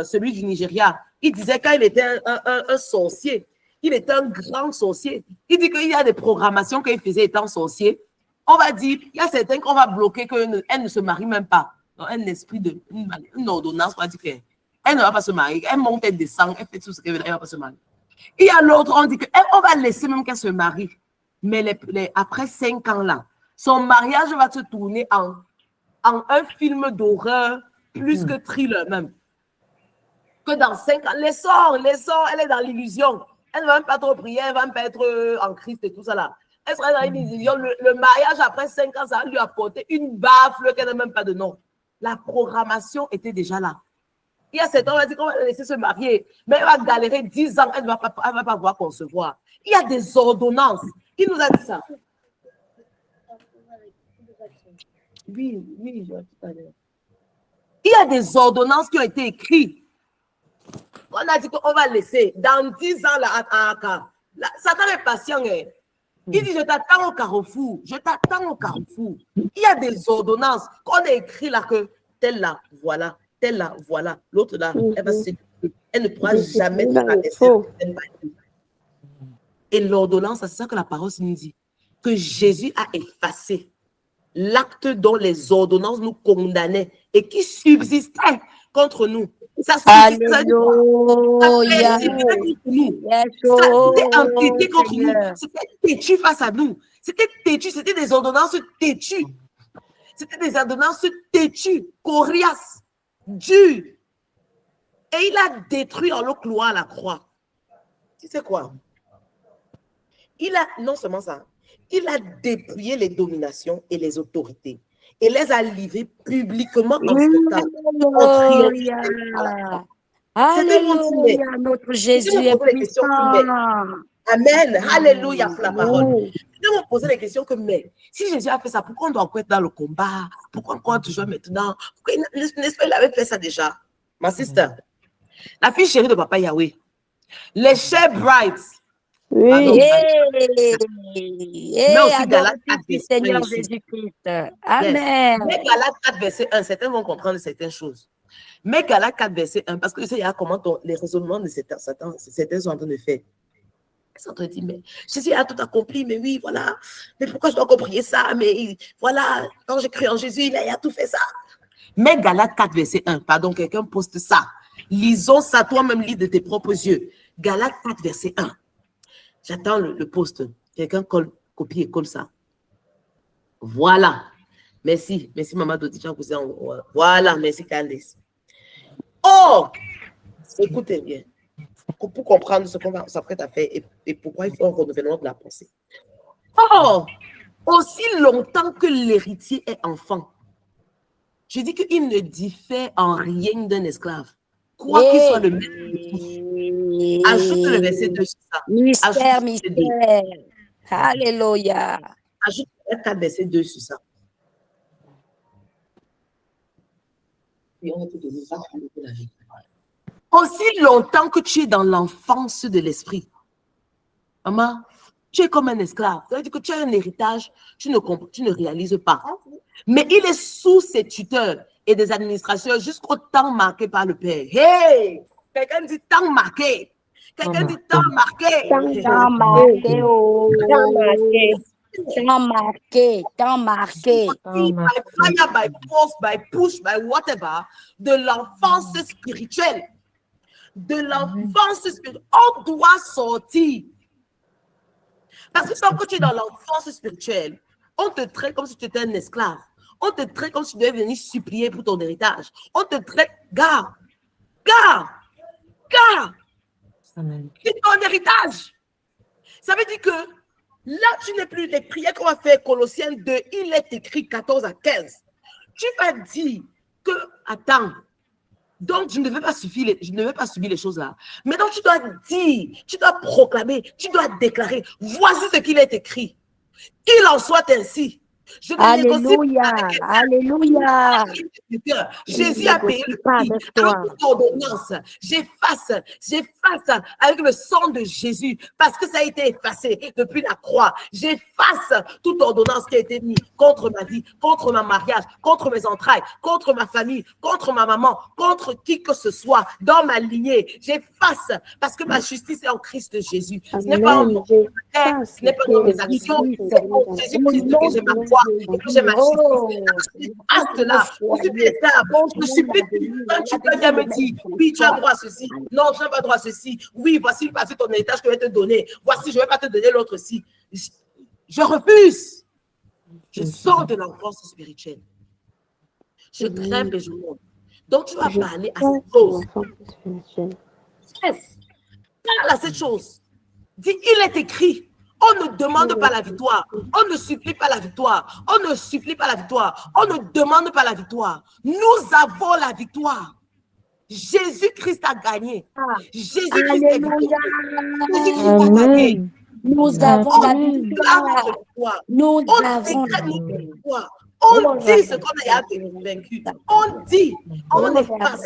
celui du Nigeria, il disait quand il était un sorcier, il était un grand sorcier. Il dit qu'il y a des programmations qu'il faisait étant sorcier. On va dire, il y a certains qu'on va bloquer qu'elle ne se marie même pas. Donc, un esprit une ordonnance, on va dire qu'elle ne va pas se marier. Elle monte, elle descend, elle fait tout ce qu'elle veut, elle ne va pas se marier. Il y a l'autre, on dit qu'on va laisser même qu'elle se marie. Mais après 5 ans là, son mariage va se tourner en un film d'horreur plus que thriller même. Que dans 5 ans, les sorts, elle est dans l'illusion. Elle ne va même pas trop prier, elle ne va même pas être en Christ et tout ça là. Elle sera dans l'illusion. Le mariage après 5 ans, ça va lui apporter une baffle qu'elle n'a même pas de nom. La programmation était déjà là. Il y a 7 ans, on va dire qu'on va la laisser se marier, mais elle va galérer 10 ans, elle ne va pas pouvoir concevoir. Il y a des ordonnances. Qui nous a dit ça? Oui, je vois tout à l'heure. Il y a des ordonnances qui ont été écrites. On a dit qu'on va laisser. Dans 10 ans, Satan est patient. Hein. Il dit, je t'attends au carrefour. Je t'attends au carrefour. Il y a des ordonnances qu'on a écrites là que telle là, voilà. Telle là, voilà. L'autre là, elle ne pourra jamais traverser. Et l'ordonnance, c'est ça que la parole nous dit. Que Jésus a effacé l'acte dont les ordonnances nous condamnaient et qui subsistait contre nous. Ça subsistait contre nous. Ça était entêté contre nous. C'était têtu face à nous. C'était têtu. C'était des ordonnances têtues. C'était des ordonnances têtues, coriaces, dures. Et il a détruit en le clouant à la croix. Tu sais quoi? Non seulement ça, il a dépouillé les dominations et les autorités et les a livrées publiquement en spectacle. Alléluia, notre Jésus est puissant. Amen, alléluia pour la parole. Je vais me poser la question que, mais si Jésus a fait ça, pourquoi on doit encore être dans le combat? Pourquoi on toujours maintenant? N'est-ce pas, il avait fait ça déjà? Ma sister, la fille chérie de Papa Yahweh, les chers brides. Oui. Mais aussi Galates 4, Seigneur Jésus-Christ. Amen. Mais Galates 4, verset 1, certains vont comprendre certaines choses. Mais Galates 4, verset 1, parce que il y a comment les raisonnements de certains sont en train de faire. Ils sont en train de dire, mais Jésus a tout accompli, mais oui, voilà. Mais pourquoi je dois encore prier ça? Mais voilà, quand j'ai cru en Jésus, il a tout fait ça. Mais Galates 4, verset 1, pardon, quelqu'un poste ça. Lisons ça, toi-même, lis de tes propres yeux. Galates 4, verset 1. J'attends le poste. Quelqu'un copie et colle ça. Voilà. Merci. Merci, Maman Dodicha. Voilà. Merci, Candice. Oh! Écoutez bien. Pour comprendre ce qu'on s'apprête à faire et pourquoi il faut un renouvellement de la pensée. Oh! Aussi longtemps que l'héritier est enfant, je dis qu'il ne diffère en rien d'un esclave. Quoi qu'il soit le maître. Ajoute le verset 2 sur ça. Mystère. Alléluia. Ajoute le 4 verset 2 sur ça. Et on va te donner ça pour la vie. Aussi longtemps que tu es dans l'enfance de l'esprit. Maman, tu es comme un esclave. Ça veut dire que tu as un héritage, tu ne réalises pas. Mais il est sous ses tuteurs et des administrateurs jusqu'au temps marqué par le Père. Hey! Quelqu'un dit temps marqué. Quelqu'un dit temps marqué. Temps marqué. Temps marqué. Temps marqué. By fire, by force, by push, by whatever, de l'enfance spirituelle. De l'enfance spirituelle. On doit sortir. Parce que tant que tu es dans l'enfance spirituelle, on te traite comme si tu étais un esclave. On te traite comme si tu devais venir supplier pour ton héritage. On te traite, gars. C'est ton héritage. Ça veut dire que là, tu n'es plus les prières qu'on va faire, Colossiens 2, il est écrit 14 à 15. Tu vas dire que, attends, donc je ne vais pas subir les choses là. Maintenant, tu dois dire, tu dois proclamer, tu dois déclarer, voici ce qu'il est écrit. Qu'il en soit ainsi. Je ne négocie pas Alléluia. avec quelqu'un. Alléluia. Jésus a payé le prix. Avec toute ordonnance, j'efface avec le sang de Jésus, parce que ça a été effacé depuis la croix. J'efface toute ordonnance qui a été mise contre ma vie, contre ma mariage, contre mes entrailles, contre ma famille, contre ma maman, contre qui que ce soit dans ma lignée. J'efface parce que ma justice est en Christ Jésus. Ce n'est pas en mon caractère, ce n'est pas dans mes actions, c'est en Jésus-Christ que j'ai ma foi et que j'ai ma justice. À cela, je suis pétable. Je suis pétable. Quand tu peux bien me dire, oui, tu as droit à ceci. Non, tu n'as pas droit à ceci. Oui, voici ton héritage que je vais te donner. Voici, je ne vais pas te donner l'autre ci. Je refuse. Je sors de l'enfance spirituelle. Je grimpe et je monte. Donc, tu vas parler à cette chose. Parle à cette chose. Dis, il est écrit. On ne demande pas la victoire. On ne supplie pas la victoire. On ne supplie pas la victoire. On ne demande pas la victoire. Nous avons la victoire. Jésus-Christ a gagné. Jésus-Christ est victorieux. Jésus-Christ a gagné. Nous avons la victoire. Nous avons la victoire. On dit ce qu'on a vaincu. On dit, on efface.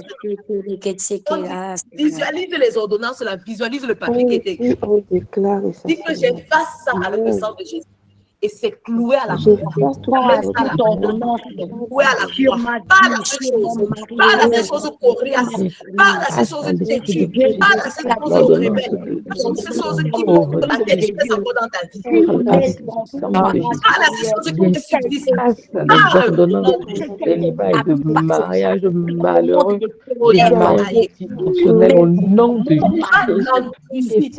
Visualise les ordonnances, visualise le papier qui est écrit. Dis que j'efface ça avec le sang de Jésus. Et c'est cloué à la croix. Cloué à la croix. Parle à ces choses. Parle à ces choses coriaces. Parle à ces choses têtues. Parle à ces choses rebelles. Parle à ces choses qui montent la détresse encore dans ta vie. Parle à ces choses qui te subissent. De mariage malheureux, de mariage institutionnel au nom de Jésus.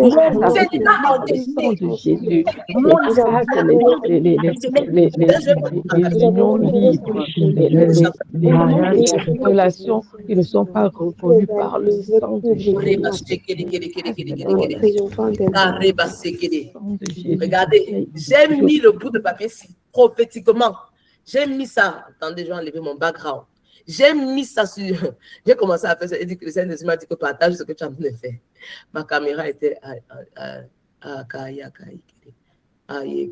Les unions libres, les mariages, les relations qui ne sont pas reconnues par le sang de Jésus. Regardez, j'ai mis le bout de papier ici, prophétiquement. J'ai mis ça. Attendez, je vais enlever mon background. J'ai mis ça sur. J'ai commencé à faire ça. Il dit que le Seigneur m'a dit que partage ce que tu as en train de faire. Ma caméra était à Kaya. Attendez,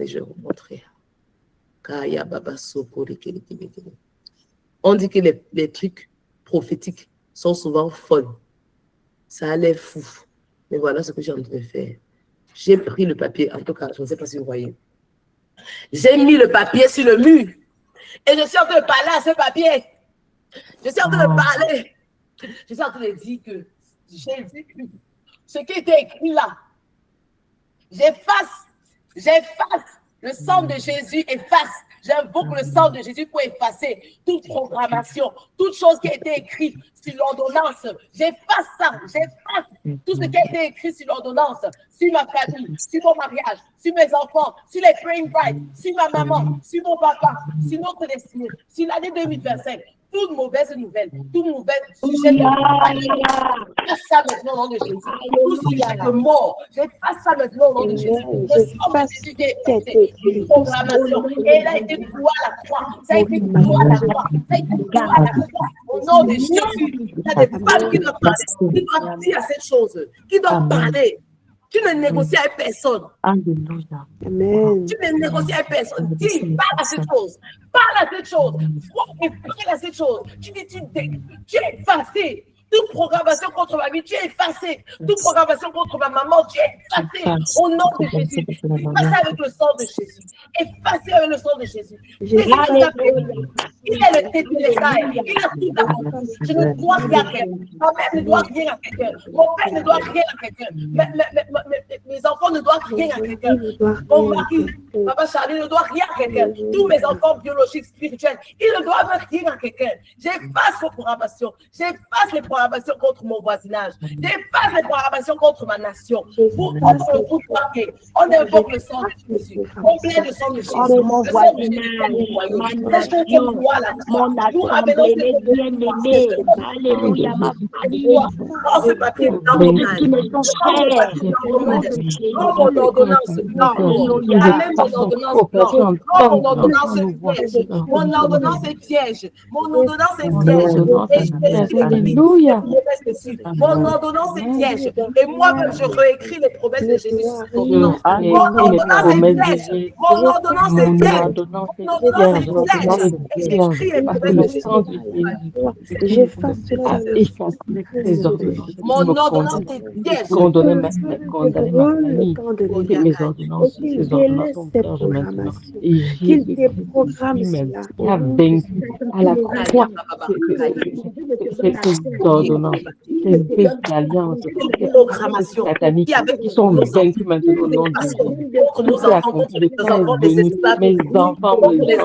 je vais vous montrer. On dit que les trucs prophétiques sont souvent folles. Ça a l'air fou. Mais voilà ce que j'ai en train de faire. J'ai pris le papier, en tout cas, je ne sais pas si vous voyez. J'ai mis le papier sur le mur. Et je suis en train de parler à ce papier. Je suis en train de parler. Je suis en train de dire que j'ai vécu ce qui était écrit là. J'efface le sang de Jésus, efface. J'invoque le sang de Jésus pour effacer toute programmation, toute chose qui a été écrite sur l'ordonnance. J'efface ça, j'efface tout ce qui a été écrit sur l'ordonnance, sur ma famille, sur mon mariage, sur mes enfants, sur les praying brides, sur ma maman, sur mon papa, sur notre destinée, sur l'année 2025. Toute mauvaise nouvelle, tout mauvais sujet de j'efface ça maintenant au nom de Jésus. Tout sujet de mort, j'efface ça maintenant au nom de Jésus. Le sang de Jésus est une programmation. Et elle a été clouée à la croix. Ça a été cloué à la croix. Ça a été cloué à la croix. Au nom de Jésus, il y a des femmes qui doivent parler, qui doivent dire à cette chose, qui doivent parler. Tu ne négocies avec personne. Alléluia. Amen. Tu ne négocies avec personne. Dis, parle à cette chose. Parle à cette chose. Et parle à cette chose. Tu dis, tu es effacé. Toute programmation contre ma vie, tu es effacé. Toute programmation contre ma maman, tu es effacé. Au nom de Jésus. Effacé avec le sang de Jésus. Effacé avec le sang de Jésus. Il est le télésaire. Il a tout à mon. Je ne dois rien à quelqu'un. Ma mère ne doit rien à quelqu'un. Mon père ne doit rien à quelqu'un. Mes enfants ne doivent rien à quelqu'un. Mon mari, Papa Charlie ne doit rien à quelqu'un. Tous mes enfants biologiques, spirituels, ils ne doivent rien à quelqu'un. J'efface vos programmations. J'efface les programmations contre mon voisinage. J'efface les programmations contre ma nation. Pour contre le tout papier, on invoque le sang de Jésus. On plaît le sang de Jésus. Le sang de Jésus. mon assemblée, mes bien-aimés. Alléluia, ma famille. Oh, ce papier dans mon âme. Qui me sont chers. Au nom de Jésus. Oh, mon ordonnance blanche. Alléluia. Amène mon ordonnance blanche. Oh, mon ordonnance vierge. Mon ordonnance est vierge. Mon ordonnance est vierge. Et j'écris Alléluia. les promesses dessus. Mon ordonnance est vierge. Et moi-même, je réécris les promesses de Jésus sur ton ordonnance. Mon ordonnance est vierge. Mon ordonnance est vierge. Mon ordonnance est vierge. Et j'écris les promesses de Jésus. J'efface cela. Mon ordonnance est vierge. Condamner ma famille, mes ordonnances, ces ordonnances sont vierges maintenant. Et Jésus a vaincu à la croix ces ordonnances, ces vieilles alliances, ces programmations sataniques qui sont vaincues maintenant au nom de Jésus. Tout est accompli, le temps est venu, mes enfants, mon angel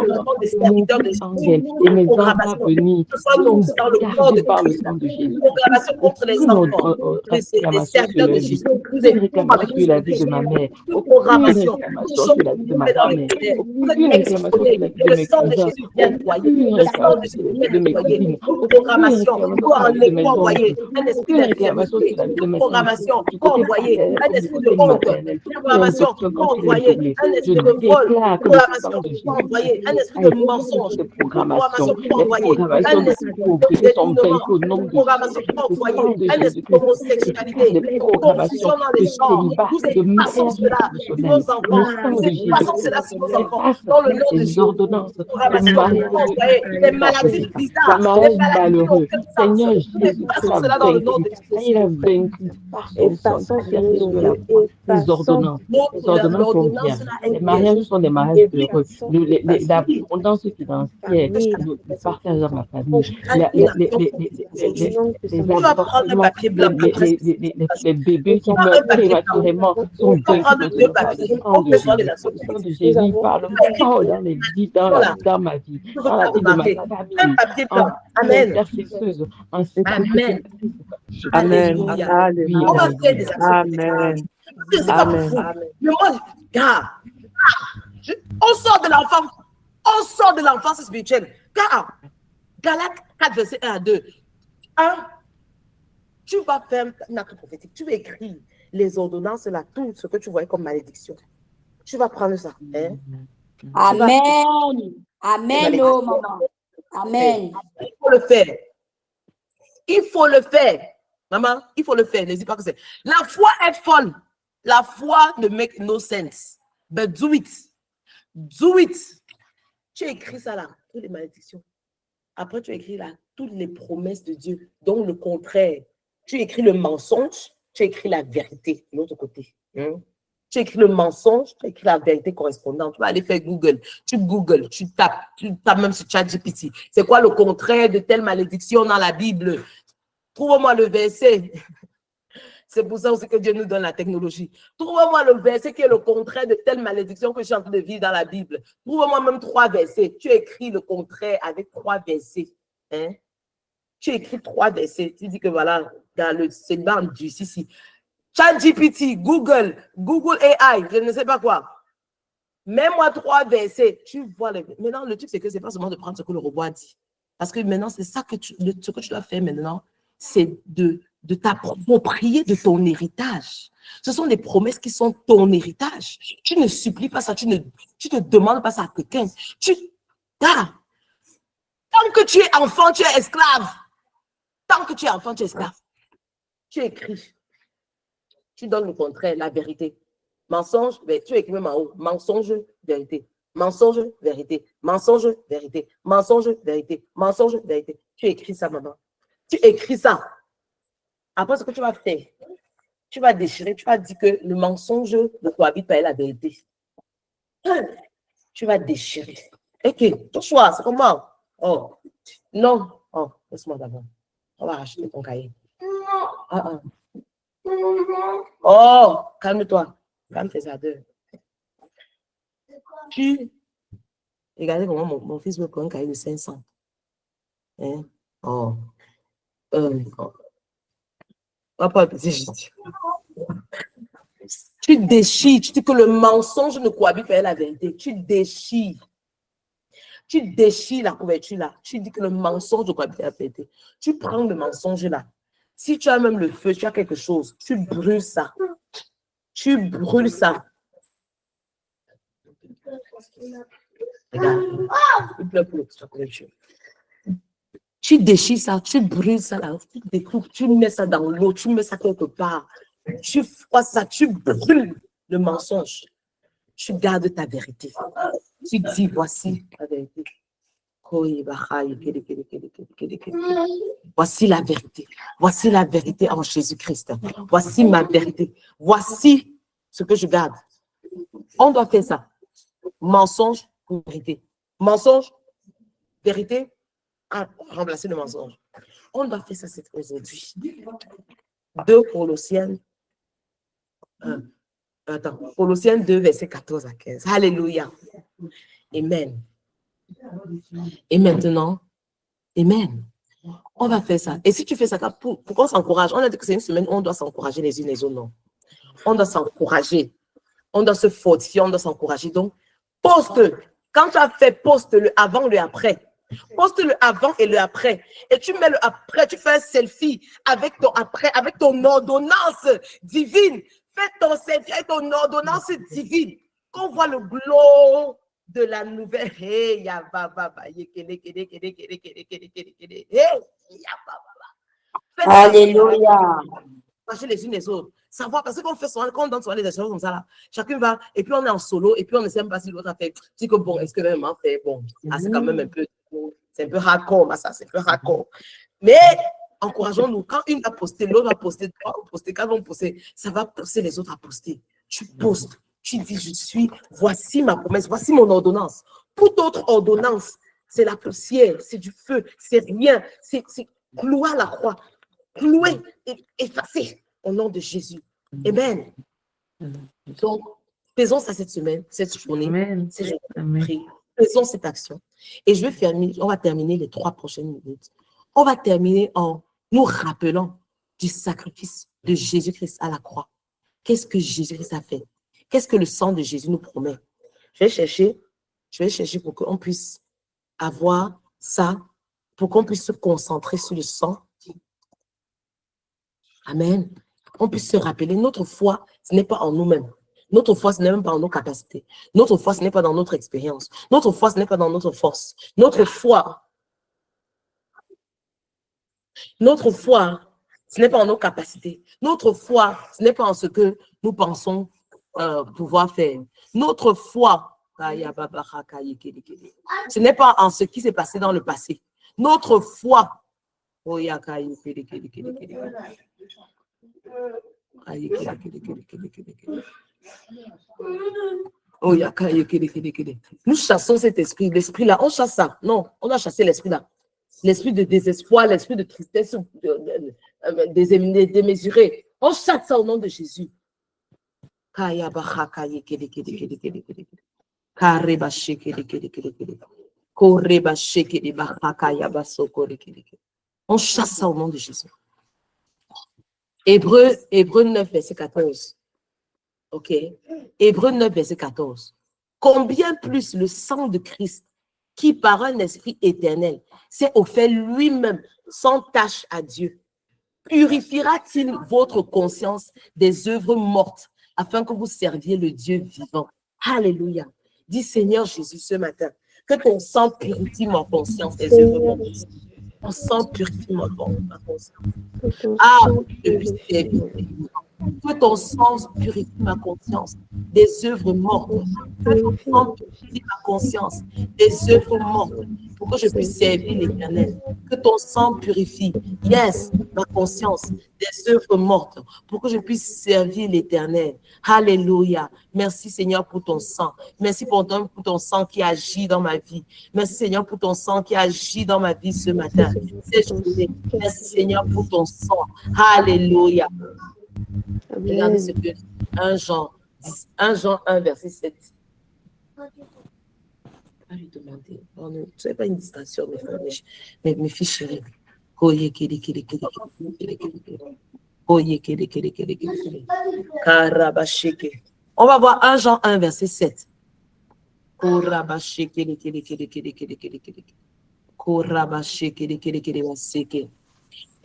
et mes enfants venus sont gardés par le sang de Jésus. Contre les enfants, les serviteurs de Jésus, aucune réclamation sur la vie de ma mère, aucune réclamation sur la vie de ma grand-mère, aucune réclamation sur la vie de mes cousins, aucune réclamation sur la vie de mes cousines, programmation, de mes envoyer un esprit de réclamation sur la vie de mes programmation, envoyer un esprit de honte, programmation, envoyer un esprit de vol, programmation, envoyer un esprit de mensonge, programmation, envoyer un esprit de détournement, programmation, envoyer un esprit d'homosexualité, confusion dans les gens, nous passons cela sur nos enfants, nous passons cela sur nos enfants, dans le nom de Jésus, programmation, envoyer des maladies bizarres, des maladies malheureux. Seigneur Jésus, il a vaincu par son sang sur la croix. Les ordonnances sont bien. Les mariages sont des mariages heureux. L'abondance financière, le partage dans ma famille, les bébés qui meurent prématurément sont vaincus par le sang de Jésus. Il parle fort dans les vies, dans ma vie, dans la vie de ma famille, en intercesseuse, en Amen. Amen. On va faire des actions. Amen. Amen. Mais moi, regarde, on sort de l'enfant. On sort de l'enfance spirituelle. Car, Galates 4, verset 1 à 2. 1, tu vas faire un acte prophétique. Tu vas écrire les ordonnances là, tout ce que tu voyais comme malédiction. Tu vas prendre ça. Hein? Amen. Amen, oh maman. Amen. Il faut le faire. Il faut le faire. Maman, il faut le faire. N'hésite pas que c'est. La foi est folle. La foi ne make no sense. But do it. Do it. Tu écris ça là, toutes les malédictions. Après, tu écris là, toutes les promesses de Dieu, dont le contraire. Tu écris le mensonge, tu écris la vérité de l'autre côté. Tu écris le mensonge, tu écris la vérité correspondante. Tu vas aller faire Google. Tu googles, tu tapes même sur ChatGPT. C'est quoi le contraire de telle malédiction dans la Bible? Trouve-moi le verset. C'est pour ça aussi que Dieu nous donne la technologie. Trouve-moi le verset qui est le contraire de telle malédiction que je suis en train de vivre dans la Bible. Trouve-moi même 3 versets. Tu écris le contraire avec 3 versets. Hein? Tu écris 3 versets. Tu dis que voilà, c'est dans du ici. ChatGPT, Google AI, je ne sais pas quoi. Mets-moi 3 versets. Tu vois les... Maintenant, le truc, c'est que ce n'est pas seulement de prendre ce que le robot a dit. Parce que maintenant, c'est ça que ce que tu dois faire maintenant, c'est de t'approprier de ton héritage. Ce sont des promesses qui sont ton héritage. Tu ne supplies pas ça, tu ne demandes pas ça à quelqu'un. Tant que tu es enfant, tu es esclave. Tant que tu es enfant, tu es esclave. Tu écris. Tu donnes le contraire, la vérité. Mensonge, tu écris même en haut. Mensonge, vérité. Mensonge, vérité. Mensonge, vérité. Mensonge, vérité. Mensonge, vérité. Tu écris ça, maman. Tu écris ça. Après, ce que tu vas faire, tu vas déchirer, tu vas dire que le mensonge ne cohabite pas avec la vérité. Tu vas déchirer. Ok, ton choix, c'est comment? Oh, non. Oh, laisse-moi d'abord. On va racheter ton cahier. Oh, calme-toi. Calme tes ardeurs. Regardez comment mon fils veut prendre un cahier de 500. Hein? Oh. Pas petit. Tu déchires, tu dis que le mensonge ne cohabite pas avec la vérité. Tu déchires. Tu déchires la couverture là. Tu dis que le mensonge doit bien péter. Tu prends le mensonge là. Si tu as même le feu, tu as quelque chose, tu brûles ça. Tu brûles ça. Regarde. Il pleut pour la couverture. Tu déchires ça, tu brûles ça là. Tu découpes, tu mets ça dans l'eau, tu mets ça quelque part. Tu froisses ça, tu brûles le mensonge. Tu gardes ta vérité. Tu dis, voici la vérité. Voici la vérité. Voici la vérité en Jésus-Christ. Voici ma vérité. Voici ce que je garde. On doit faire ça. Mensonge, vérité. Mensonge, vérité, remplacer le mensonge. On doit faire ça aujourd'hui. 2 Colossiens. Colossiens 2, verset 14 à 15. Alléluia. Amen. Et maintenant, amen. On va faire ça. Et si tu fais ça, pourquoi on s'encourage? On a dit que c'est une semaine où on doit s'encourager les unes les autres, non? On doit s'encourager. On doit se fortifier, on doit s'encourager. Donc, poste. Quand tu as fait, poste le avant, le après. Poste le avant et le après. Et tu mets le après, tu fais un selfie avec ton après, avec ton ordonnance divine. Fais ton selfie avec ton ordonnance divine. Qu'on voit le glow de la nouvelle. Hey, ya ba ba ba, Alléluia. Les unes les autres. Savoir, parce qu'on fait souvent, quand on danse sur les échanges comme ça, là, chacun va, et puis on est en solo, et puis on ne sait même pas si l'autre a fait. Tu dis que bon, est-ce que vraiment fait, bon, c'est quand même un peu, c'est un peu hardcore, ça, c'est un peu hardcore. Mais encourageons-nous, quand une va poster, l'autre va poster, quand on va poster, ça va pousser les autres à poster. Tu postes, tu dis, voici ma promesse, voici mon ordonnance. Toute autre ordonnance, c'est la poussière, c'est du feu, c'est rien, c'est clouer à la croix, clouer et effacer au nom de Jésus. Amen. Donc, faisons ça cette semaine, cette journée, cette journée. Faisons cette action. Et on va terminer les 3 prochaines minutes. On va terminer en nous rappelant du sacrifice de Jésus-Christ à la croix. Qu'est-ce que Jésus-Christ a fait? Qu'est-ce que le sang de Jésus nous promet? Je vais chercher pour qu'on puisse avoir ça, pour qu'on puisse se concentrer sur le sang. Amen. On puisse se rappeler, notre foi, ce n'est pas en nous-mêmes. Notre foi, ce n'est même pas en nos capacités. Notre foi, ce n'est pas dans notre expérience. Notre foi, ce n'est pas dans notre force. Notre foi, ce n'est pas en nos capacités. Notre foi, ce n'est pas en ce que nous pensons pouvoir faire. Notre foi, ce n'est pas en ce qui s'est passé dans le passé. Notre foi, nous chassons cet esprit, l'esprit-là, on chasse ça. Non, on doit chasser l'esprit-là. L'esprit de désespoir, l'esprit de tristesse démesuré. On chasse ça au nom de Jésus. On chasse ça au nom de Jésus. Hébreux 9, verset 14. OK. Hébreux 9, verset 14. Combien plus le sang de Christ, qui par un esprit éternel s'est offert lui-même sans tache à Dieu, purifiera-t-il votre conscience des œuvres mortes afin que vous serviez le Dieu vivant? Alléluia. Dis Seigneur Jésus ce matin, que ton sang purifie ma conscience des œuvres mortes. Ton sang purifie ma conscience. Je puisse servir. Que ton sang purifie ma conscience des œuvres mortes. Que ton sang purifie ma conscience des œuvres mortes pour que je puisse servir l'Éternel. Que ton sang purifie, ma conscience des œuvres mortes pour que je puisse servir l'Éternel. Alléluia. Merci Seigneur pour ton sang. Merci pour ton sang qui agit dans ma vie. Merci Seigneur pour ton sang qui agit dans ma vie ce matin. Merci Seigneur pour ton sang. Alléluia. Regardez ce que 1 Jean 1, verset 7. Je vais lui demander. Ce n'est pas une distraction, mes filles chéries. On va voir 1 Jean 1, verset 7.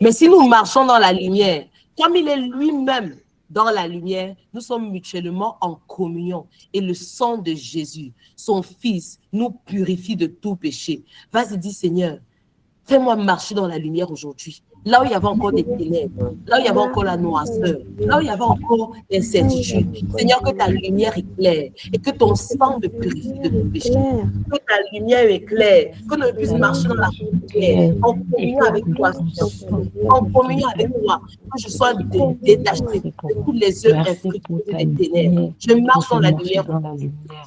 Mais si nous marchons dans la lumière, comme il est lui-même dans la lumière, nous sommes mutuellement en communion. Et le sang de Jésus, son Fils, nous purifie de tout péché. Vas-y, dis Seigneur, fais-moi marcher dans la lumière aujourd'hui. Là où il y avait encore des ténèbres, là où il y avait encore la noirceur, là où il y avait encore l'incertitude. Seigneur, que ta lumière éclaire et que ton sang me purifie de tout péché. Que ta lumière éclaire, que nous puissions marcher dans la lumière, en communion avec toi, en communion avec toi, que je sois détaché de toutes les œuvres infructueuses des ténèbres. Je marche dans la lumière.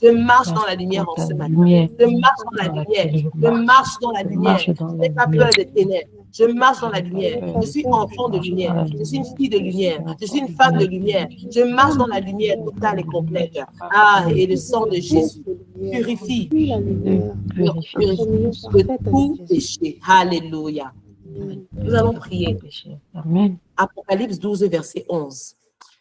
Je marche dans la lumière en ce matin. Je marche dans la lumière. Je marche dans la lumière. Je n'ai pas peur des ténèbres. Je marche dans la lumière. Je suis enfant de lumière. Je suis une fille de lumière. Je suis une femme de lumière. Je marche dans la lumière totale et complète. Ah, et le sang de Jésus purifie de tout péché. Alléluia. Nous allons prier. Apocalypse 12, verset 11.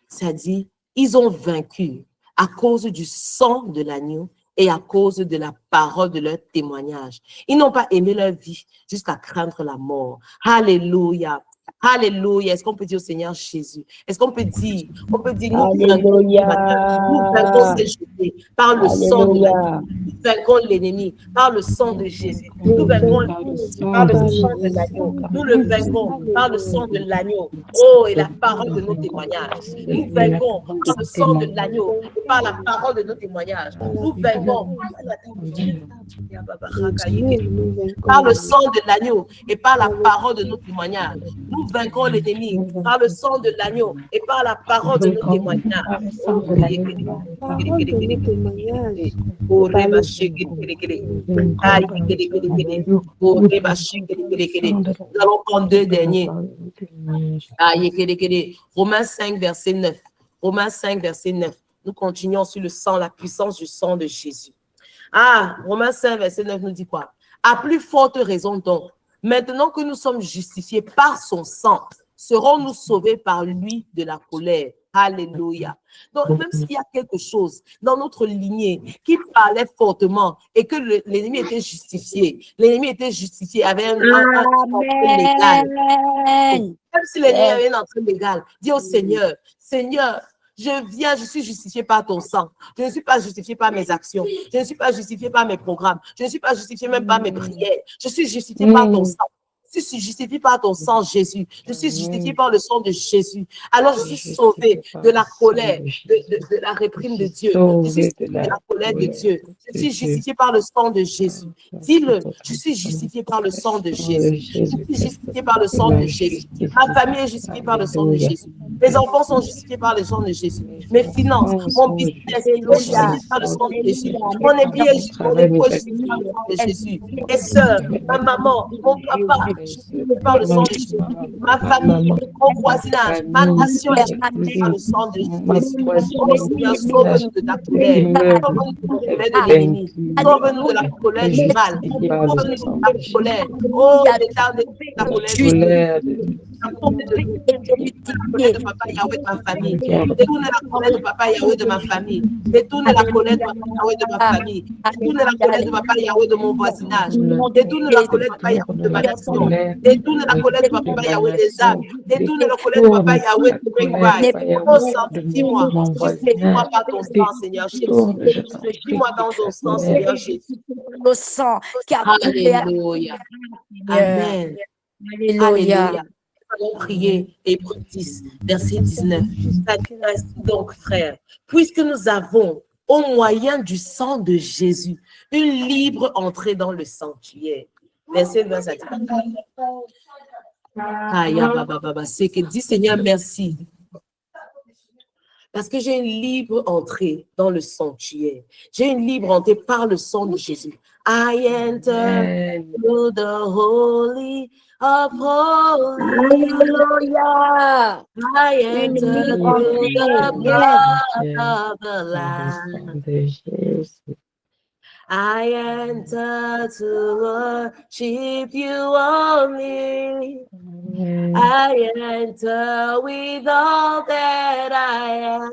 Ça dit, ils ont vaincu à cause du sang de l'agneau et à cause de la parole de leur témoignage. Ils n'ont pas aimé leur vie jusqu'à craindre la mort. Alléluia. Alléluia. Est-ce qu'on peut dire au Seigneur Jésus? Est-ce qu'on peut dire, nous vainquons ces jetés par le sang de l'agneau. Nous vainquons l'ennemi par le sang de Jésus. Nous vainquons l'ennemi par le sang de l'agneau. Nous le vainquons par le sang de l'agneau. Oh, et la parole de nos témoignages. Nous vainquons par le sang de l'agneau et par la parole de nos témoignages. Nous vainquons par le sang de l'agneau et par la parole de nos témoignages. Nous vainquons l'ennemi par le sang de l'agneau et par la parole de nos témoignages. Nous allons prendre deux derniers. Romains 5, verset 9. Romains 5, verset 9. Nous continuons sur le sang, la puissance du sang de Jésus. Romains 5, verset 9 nous dit quoi? À plus forte raison donc, maintenant que nous sommes justifiés par son sang, serons-nous sauvés par lui de la colère. Alléluia. Donc, même s'il y a quelque chose dans notre lignée qui parlait fortement et que l'ennemi était justifié, avec un entrée légale. Même si l'ennemi avait une entrée légale, dis au Seigneur, Seigneur, je suis justifié par ton sang. Je ne suis pas justifié par mes actions. Je ne suis pas justifié par mes programmes. Je ne suis pas justifié même par mes prières. Je suis justifié par ton sang. Je suis justifié par ton sang, Jésus. Je suis justifié par le sang de Jésus. Alors, je suis sauvé de la colère, de la réprime de Dieu. Je suis sauvé de la colère de Dieu. Je suis justifié par le sang de Jésus. Dis-le, je suis justifié par le sang de Jésus. Je suis justifié par le sang de Jésus. Ma famille est justifiée par le sang de Jésus. Mes enfants sont justifiés par le sang de Jésus. Mes finances, mon business est justifié par le sang de Jésus. Mon époux est justifié par le sang de Jésus. Mes soeurs, ma maman, mon papa, justifié par le sang de Jésus. Ma famille, mon voisinage, ma nation est justifiée par le sang de Jésus. Oh Seigneur, sauve-nous de ta colère. Sauve-nous de la colère de l'ennemi. Sauve-nous de la colère du mal. Sauve-nous de la colère. Oh, la colère de Papa Yahweh de ma famille. Détournez la colère de Papa Yahweh de ma famille. Détournez la colère de Papa Yahweh de ma famille. Détournez la colère de Papa Yahweh de mon voisinage. Détournez la colère de Papa Yahweh de ma nation. Détournez la colère de Papa Yahweh des âmes. Détournez la colère de Papa Yahweh de Breakrise. Oh, sanctifie-moi. Justifie-moi par ton sang, Seigneur Jésus. Justifie-moi dans ton sang, Seigneur Jésus. Le sang qui a Alléluia. Amen. Alléluia. Nous allons prier Hébreux 10, verset 19. Ça dit ainsi donc, frères, puisque nous avons, au moyen du sang de Jésus, une libre entrée dans le sanctuaire. Verset 20, ça dit. C'est que dit Seigneur, merci. Parce que j'ai une libre entrée dans le sanctuaire. J'ai une libre entrée par le sang de Jésus. I enter to the holy of holies. Hallelujah. I enter through the blood of the Lamb. I enter to worship you only. I enter with all that I am.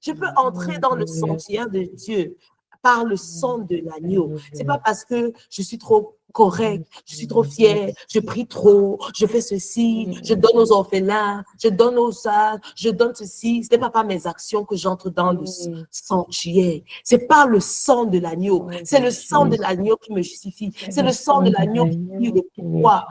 Je peux entrer dans le sanctuaire de Dieu par le sang de l'agneau. C'est pas parce que je suis trop correct, je suis trop fière, je prie trop, je fais ceci, je donne aux orphelins, je donne aux âges, je donne ceci. Ce n'est pas par mes actions que j'entre dans le sanctuaire. C'est par le sang de l'agneau. C'est le sang de l'agneau qui me justifie. C'est le sang de l'agneau qui dit le pourquoi.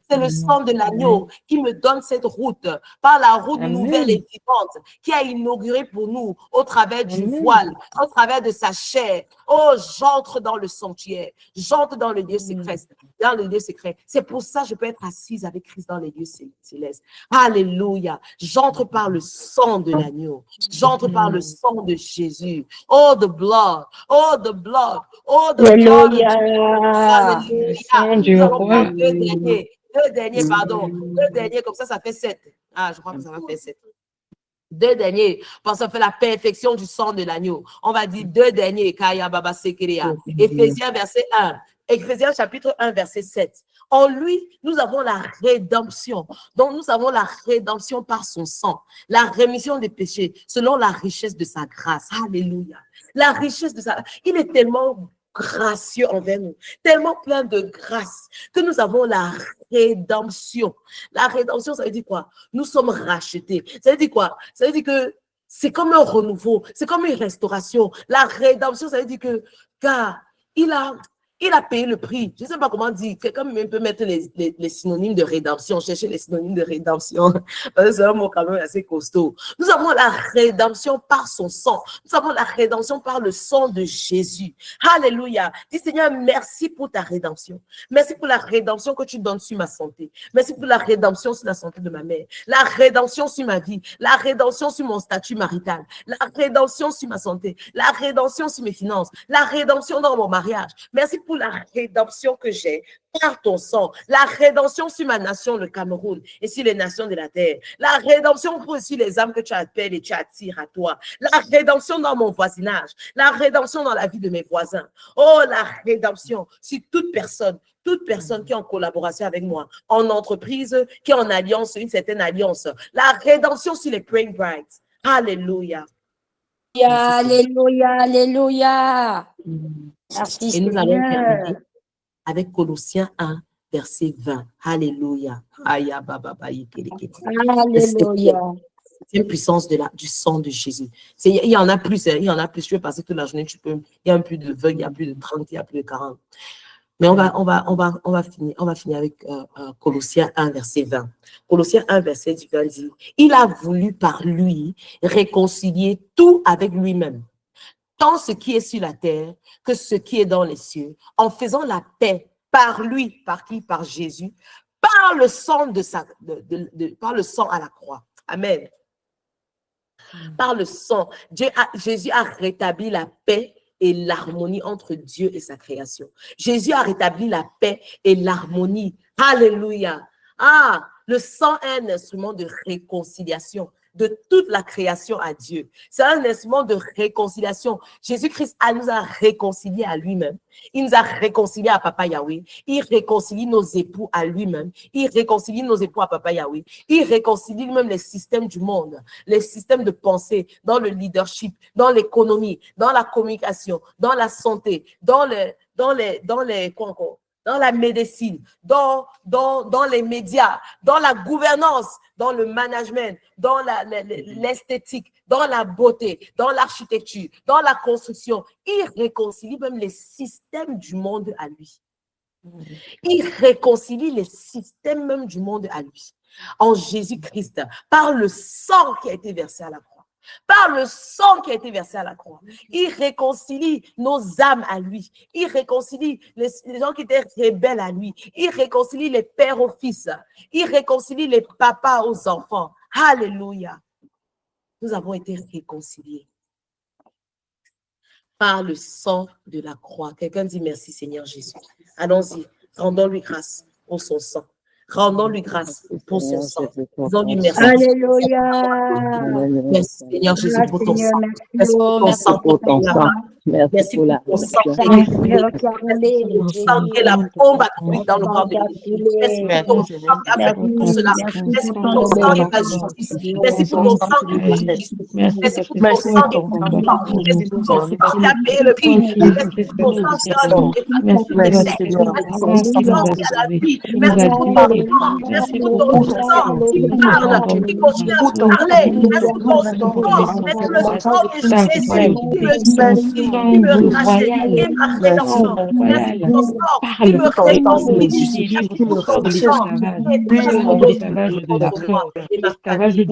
C'est le sang de l'agneau qui me donne cette route, par la route nouvelle et vivante, qui a inauguré pour nous au travers du voile, au travers de sa chair. Oh, j'entre dans le sanctuaire, j'entre dans le lieu secret, dans le lieu secret. C'est pour ça que je peux être assise avec Christ dans les lieux célestes. Alléluia. J'entre par le sang de l'agneau. J'entre par le sang de Jésus. Oh, the blood. Oh, the blood. Oh, the blood. Alléluia. Nous allons prendre deux derniers, pardon. Deux derniers, comme ça fait 7. Ah, je crois que ça va faire 7. Deux derniers, parce qu'on fait la perfection du sang de l'agneau. On va dire deux derniers, Kaya Baba Sekeria. Éphésiens verset 1. Éphésiens chapitre 1, verset 7. En lui, nous avons la rédemption. Donc, nous avons la rédemption par son sang. La rémission des péchés, selon la richesse de sa grâce. Alléluia. La richesse de sa... Il est tellement gracieux envers nous, tellement plein de grâce, que nous avons la rédemption. La rédemption, ça veut dire quoi? Nous sommes rachetés. Ça veut dire quoi? Ça veut dire que c'est comme un renouveau, c'est comme une restauration. La rédemption, ça veut dire que, car il a payé le prix. Je ne sais pas comment dire. Quelqu'un même peut mettre les synonymes de rédemption, chercher les synonymes de rédemption. C'est un mot quand même assez costaud. Nous avons la rédemption par son sang. Nous avons la rédemption par le sang de Jésus. Alléluia. Dis Seigneur, merci pour ta rédemption. Merci pour la rédemption que tu donnes sur ma santé. Merci pour la rédemption sur la santé de ma mère. La rédemption sur ma vie. La rédemption sur mon statut marital. La rédemption sur ma santé. La rédemption sur mes finances. La rédemption dans mon mariage. Merci pour la rédemption que j'ai par ton sang, la rédemption sur ma nation, le Cameroun, et sur les nations de la terre, la rédemption pour aussi les âmes que tu appelles et tu attires à toi, la rédemption dans mon voisinage, la rédemption dans la vie de mes voisins, oh la rédemption sur toute personne qui est en collaboration avec moi, en entreprise, qui est en alliance, une certaine alliance, la rédemption sur les praying brides. Alléluia. Alléluia, alléluia. Merci, et nous allons Seigneur. terminer avec Colossiens 1, verset 20. Alléluia. Alléluia. C'est une puissance du sang de Jésus. Il y en a plus, il y en a plus. Je vais passer toute la journée, il y a plus de 20, il y a plus de 30, il y a plus de 40. Mais on va finir avec Colossiens 1, verset 20. Colossiens 1, verset 20 dit, il a voulu par lui réconcilier tout avec lui-même, tant ce qui est sur la terre que ce qui est dans les cieux, en faisant la paix par lui, par qui? Par Jésus, par le sang par le sang à la croix. Amen. Par le sang, Jésus a rétabli la paix et l'harmonie entre Dieu et sa création. Jésus a rétabli la paix et l'harmonie. Alléluia. Ah, le sang est un instrument de réconciliation de toute la création à Dieu. C'est un instrument de réconciliation. Jésus-Christ nous a réconciliés à lui-même. Il nous a réconciliés à Papa Yahweh. Il réconcilie nos époux à lui-même. Il réconcilie nos époux à Papa Yahweh. Il réconcilie même les systèmes du monde, les systèmes de pensée, dans le leadership, dans l'économie, dans la communication, dans la santé, dans la médecine, dans les médias, dans la gouvernance, dans le management, dans l'esthétique, dans la beauté, dans l'architecture, dans la construction. Il réconcilie même les systèmes du monde à lui. Il réconcilie les systèmes même du monde à lui. En Jésus-Christ, par le sang qui a été versé à la croix. Par le sang qui a été versé à la croix, il réconcilie nos âmes à lui. Il réconcilie les gens qui étaient rebelles à lui. Il réconcilie les pères aux fils. Il réconcilie les papas aux enfants. Alléluia. Nous avons été réconciliés par le sang de la croix. Quelqu'un dit merci Seigneur Jésus. Allons-y, rendons-lui grâce pour son sang. Rendons-lui grâce pour son sang. Disons-lui merci. Alléluia. Merci Seigneur Jésus pour ton sang. Merci pour ton sang. Merci pour la ton sang qui a Merci, été coulé. Seigneur, qui a roulé, Merci pour ton sang que la bombe a trouvé dans le corps de qui a Jésus. Merci coulé. pour ton sang qui a fait tout cela. Merci Merci pour pour ton ton sang et ta obéissance. justice. Merci pour ton sang qui fait justice. Merci pour ton sang qui est puissant. Merci pour ton sang qui a payé le prix. Merci pour ton sang qui a donné pour les Merci secs. Seigneur, Merci pour ton sang qui a la vie. Merci pour ton sang. Merci pour ton sang qui parle, qui continue à parler. Merci pour ton sang. Merci pour le sang de Jésus qui me justifie, qui me rachète, qui est ma rédemption. Merci pour ton sang qui me réconcilie. Merci pour ton sang qui est précieux pour ton droit et ma famille. l'esclavage de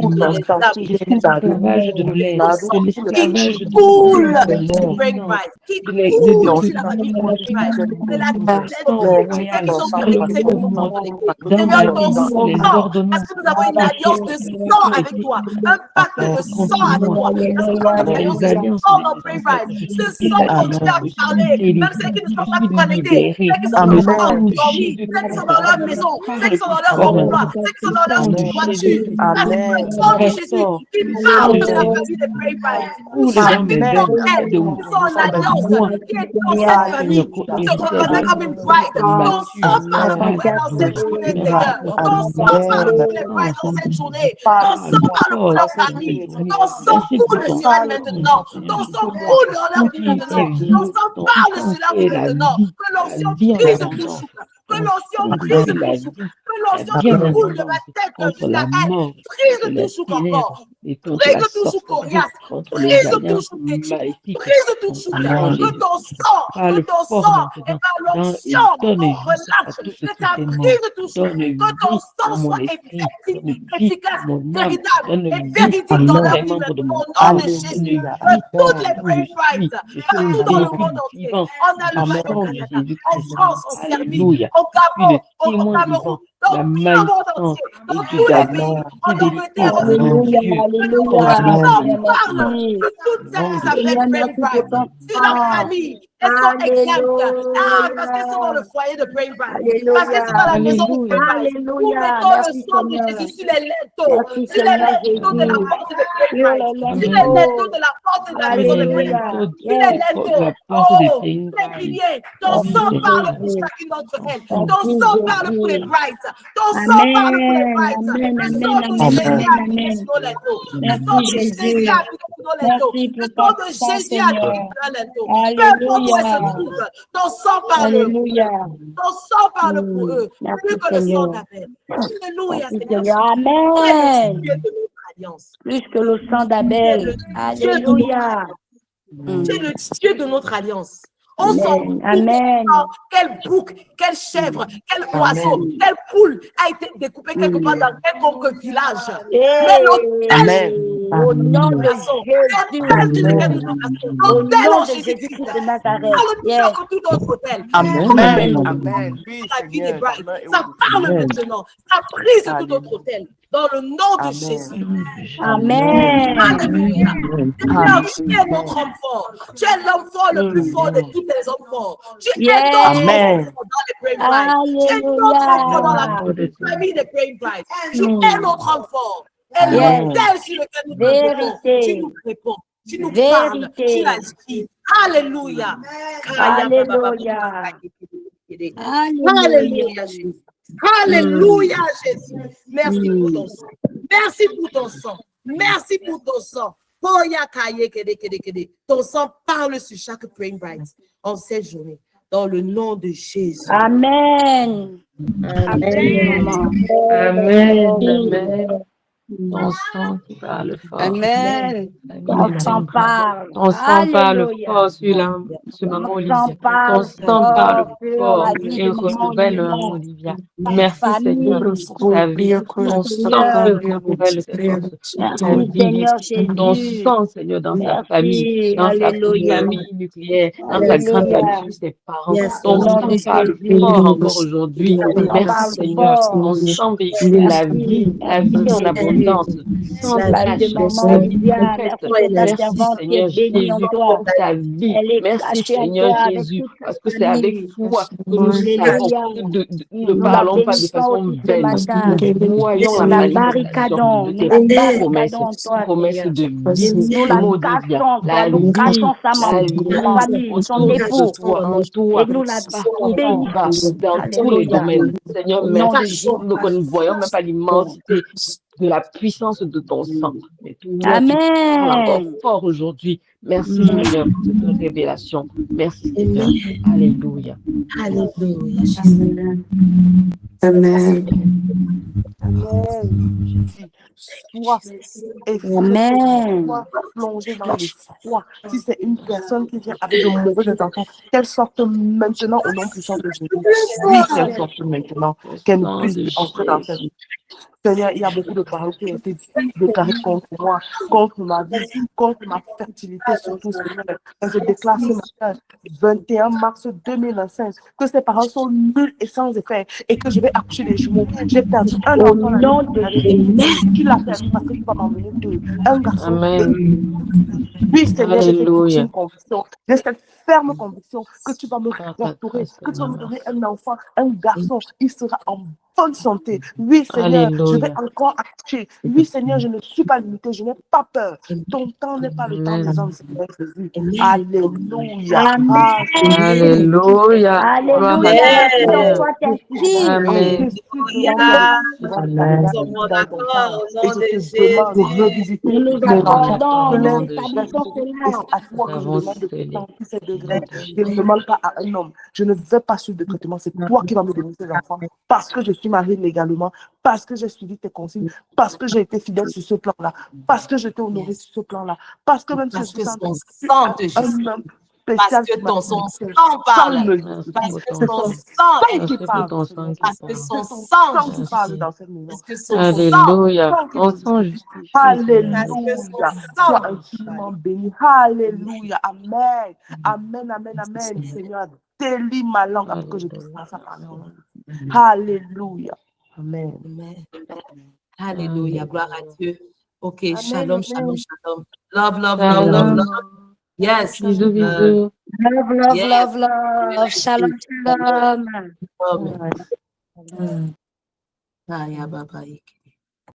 l'aide, de l'esclavage Qui de coule l'aide, du Break Right, qui de coule sur la famille de Break Right, de la sang royal connectée sur pour le ton monde, connecté. dans ma Seigneur, ton vie, les sang, ordonnances parce que nous avons une alliance de sang avec toi, un pacte de sang avec toi. Parce que quand nous avons les ce alliances sang des dans Break ancêtres, Right, je ce suis sang établi, continue à je suis parler, même ceux délivré, qui ne je sont pas suis connectés, libéré. ceux qui sont Le dans sang de leur famille, Jésus ceux qui sont Christ dans leur maison, ceux qui parle sont plus dans leur fort emploi, maintenant. ceux qui sont Le dans leur sang de Jésus voiture. Christ Parce que le sang de Jésus restaure, qui le sang parle de de la Jésus famille de Break Right, où coule dans mes chacune veines, d'entre elles de qui sont en de alliance, moi, qui est dans cette famille, qui te reconnaît comme une bride. Ton sang parle pour elle dans cette journée, Seigneur. Ton sang parle pour les brides dans cette journée. Ton sang parle pour leur famille. Ton sang coule sur elles maintenant. Ton sang coule dans leur vie maintenant. Ton sang parle sur leur vie maintenant. Que l'onction brise tout chouk. Que l'onction brise tout chouk. Que l'onction qui coule de ma tête jusqu'à elle brise tout chouk encore. Brise tout chouk coriace. Brise tout chouk têtu. Brise tout chouk. Que ton sang, et par l'onction, on relâche. Que ça brise tout chouk. Que ton sang soit effectif, efficace, véritable et véridique dans leur vie maintenant. Au nom de Jésus. Que toutes les brave rights, partout dans le monde entier, en Allemagne, au Canada, en France, en Serbie, au Gabon, au Cameroun, dans tout le monde entier, dans tous les pays, en Angleterre, aux États-Unis, que ton sang parle de toutes celles qui s'appellent brave rights, sur leur famille. Elles sont exemptes. Ah, parce qu'elles sont dans le foyer de Brain Rise. Parce qu'elles sont dans la maison de Brain Rise. Nous mettons le sang de Jésus sur les linteaux. Sur les linteaux de la porte de Brain Rise. Sur les linteaux de la porte de la maison de Brain Rise. Sur les linteaux. Oh, les piliers. Ton sang parle pour chacune d'entre elles. Ton sang parle pour les brides. Ton sang parle pour les brides. Le sang de Jésus a appliqué sur nos linteaux. Le sang de Jésus a appliqué sur nos linteaux. Le sang de Jésus a appliqué sur nos linteaux. Peu importe où elles se trouvent, ton sang parle. Ton sang parle pour eux. Plus que le sang d'Abel. Alléluia, Seigneur. Amen. Tu es de notre alliance. Plus que le sang d'Abel. Alléluia. Tu es le Dieu de notre alliance. On s'en fout. Amen. Quel bouc, quel chèvre, quel oiseau, quelle poule a été découpé quelque part dans quelconque village. Mais l'autel, au nom de Jésus, au nom de Jésus-Christ de Nazareth, comme tout autre hôtel. Amen. La vie des brides, ça parle maintenant, ça brise tout autre hôtel. Dans le nom de Jésus. Amen. Alléluia. Tu es notre homme fort. Tu es l'homme fort le plus fort de tous les hommes forts. Tu es notre homme fort dans les Brain Brides. Tu es notre homme fort dans la famille des Brain Brides. Tu es notre homme fort. Et l'autel sur lequel nous répondons, tu nous réponds. Tu nous parles. Tu agis. Alléluia. Alléluia. Alléluia, Jésus. Alléluia, Jésus. Merci pour ton sang. Merci pour ton sang. Merci pour ton sang. Ton sang parle sur chaque Brain Bride en cette journée. Dans le nom de Jésus. Amen. Amen. Amen. Ton sang qui parle fort. Amen. Ton sang parle. Ton sang parle fort sur maman Olivia. Ton sang parle fort et renouvelle maman Olivia. Merci Seigneur pour ta vie. Ton sang renouvelle ses forces. Ton sang Seigneur dans sa famille, dans sa famille nucléaire, dans sa grande famille, sur ses parents. Ton sang parle fort encore aujourd'hui. Merci Seigneur. Ton sang véhicule la vie en abondance. abondance, sans La vie de cachette, maman la vie Lydia, complète. merci pour ta Merci servante qui Seigneur est bénie en Jésus toi. pour ta vie. Elle est Merci cachée en Seigneur toi avec Jésus toute sa parce que c'est avec famille. foi que nous savons, Alléluia. nous ne Nous la parlons pas de bénissons façon aussi ce vaine. matin. Nous voyons Nous la la manifestation barricadons, de nous tes la promesses, barricadons en toi, promesses Seigneur. de vie. Nous Ton la mot dit bien, cachons en toi, la nous vie, cachons sa la maman, sa vie famille, son autour de époux, toi, en et toi, nous la partout où on bénissons. va, dans tous les Alléluia. domaines. Seigneur, Au nom de merci. Jésus. Nous ne voyons même pas l'immensité de la puissance de ton sang. Mais toi, tu parles encore Amen. fort aujourd'hui. Merci Seigneur pour cette révélation. Merci Seigneur. Alléluia. Alléluia, Jésus. Amen. Amen. Sois Amen. sois plongé dans le froid. Si c'est une personne qui vient avec de mauvais intentions, qu'elle sorte maintenant au nom puissant de Jésus. Oui, qu'elle sorte maintenant, qu'elle ne puisse entrer dans cette vie. Seigneur, il y a beaucoup de paroles qui ont été déclarées contre moi, contre ma vie, contre ma fertilité, surtout, Seigneur. Et je déclare ce matin, 21 mars 2025, que ces paroles sont nulles et sans effet, et que je vais accoucher des jumeaux. J'ai perdu un Au enfant nom de Jésus. Tu l'as perdu parce que tu vas m'emmener deux. Un garçon. Amen. Oui, Seigneur, j'ai cette Alléluia. ultime conviction. J'ai cette ferme conviction que tu vas me restaurer, que tu vas me donner un enfant, un garçon. Il sera en bonne santé. Oui, Seigneur, je vais Alléluia. encore accoucher. Oui, Seigneur, je ne suis pas limitée, je n'ai pas peur. Ton temps n'est pas le temps des hommes, Seigneur Jésus. Alléluia. Amen. Alléluia. Gloire à Alléluia. La vie en Dieu. toi t'inspire. Amen. Alléluia. Nous sommes en accord au nom de Jésus. Revisiter Nous nous mes recherches. accordons, Au nous nom de établissons Jésus. Et cela. c'est à toi Nous que je avons demande de scellé. 36 Au degrés. nom de Je ne Jésus. demande pas à un homme. Je ne vais pas suivre de traitement. C'est toi qui vas me donner ces enfants. Parce que je suis mariée légalement. Parce que j'ai suivi tes consignes. Parce que j'ai été fidèle sur ce plan-là. Parce que je t'ai honoré sur ce plan-là. Parce que même si je Parce suis que sans son sang te un justifie. homme Parce spécial que qui m'a son fait sang parle. Merci Parce pour que ton c'est son ton sang. sang sang qui Merci pour parle. ton sang qui Parce que parle. son C'est ton sang sang te qui justifie. parle Merci. dans cette maison. Parce que son sang, Alléluia. Sang qui Ton te sang justifie. justifie. Seigneur. parce que son Alléluia. sang Sois te infiniment béni. Alléluia. Amen. Amen, amen, amen. Seigneur, délie ma langue afin que je puisse Alléluia. passer à parler en langue. Alléluia. Amen. Amen. Alléluia. Gloire à Dieu. OK. Amen, Shalom, shalom, amen. shalom. Love, love, love, love, Shalom. love. Yes. Bisous, bisous. Love, love, Yes. love, love. Shalom, shalom. Amen. Mm. Ah, yeah, bye bye.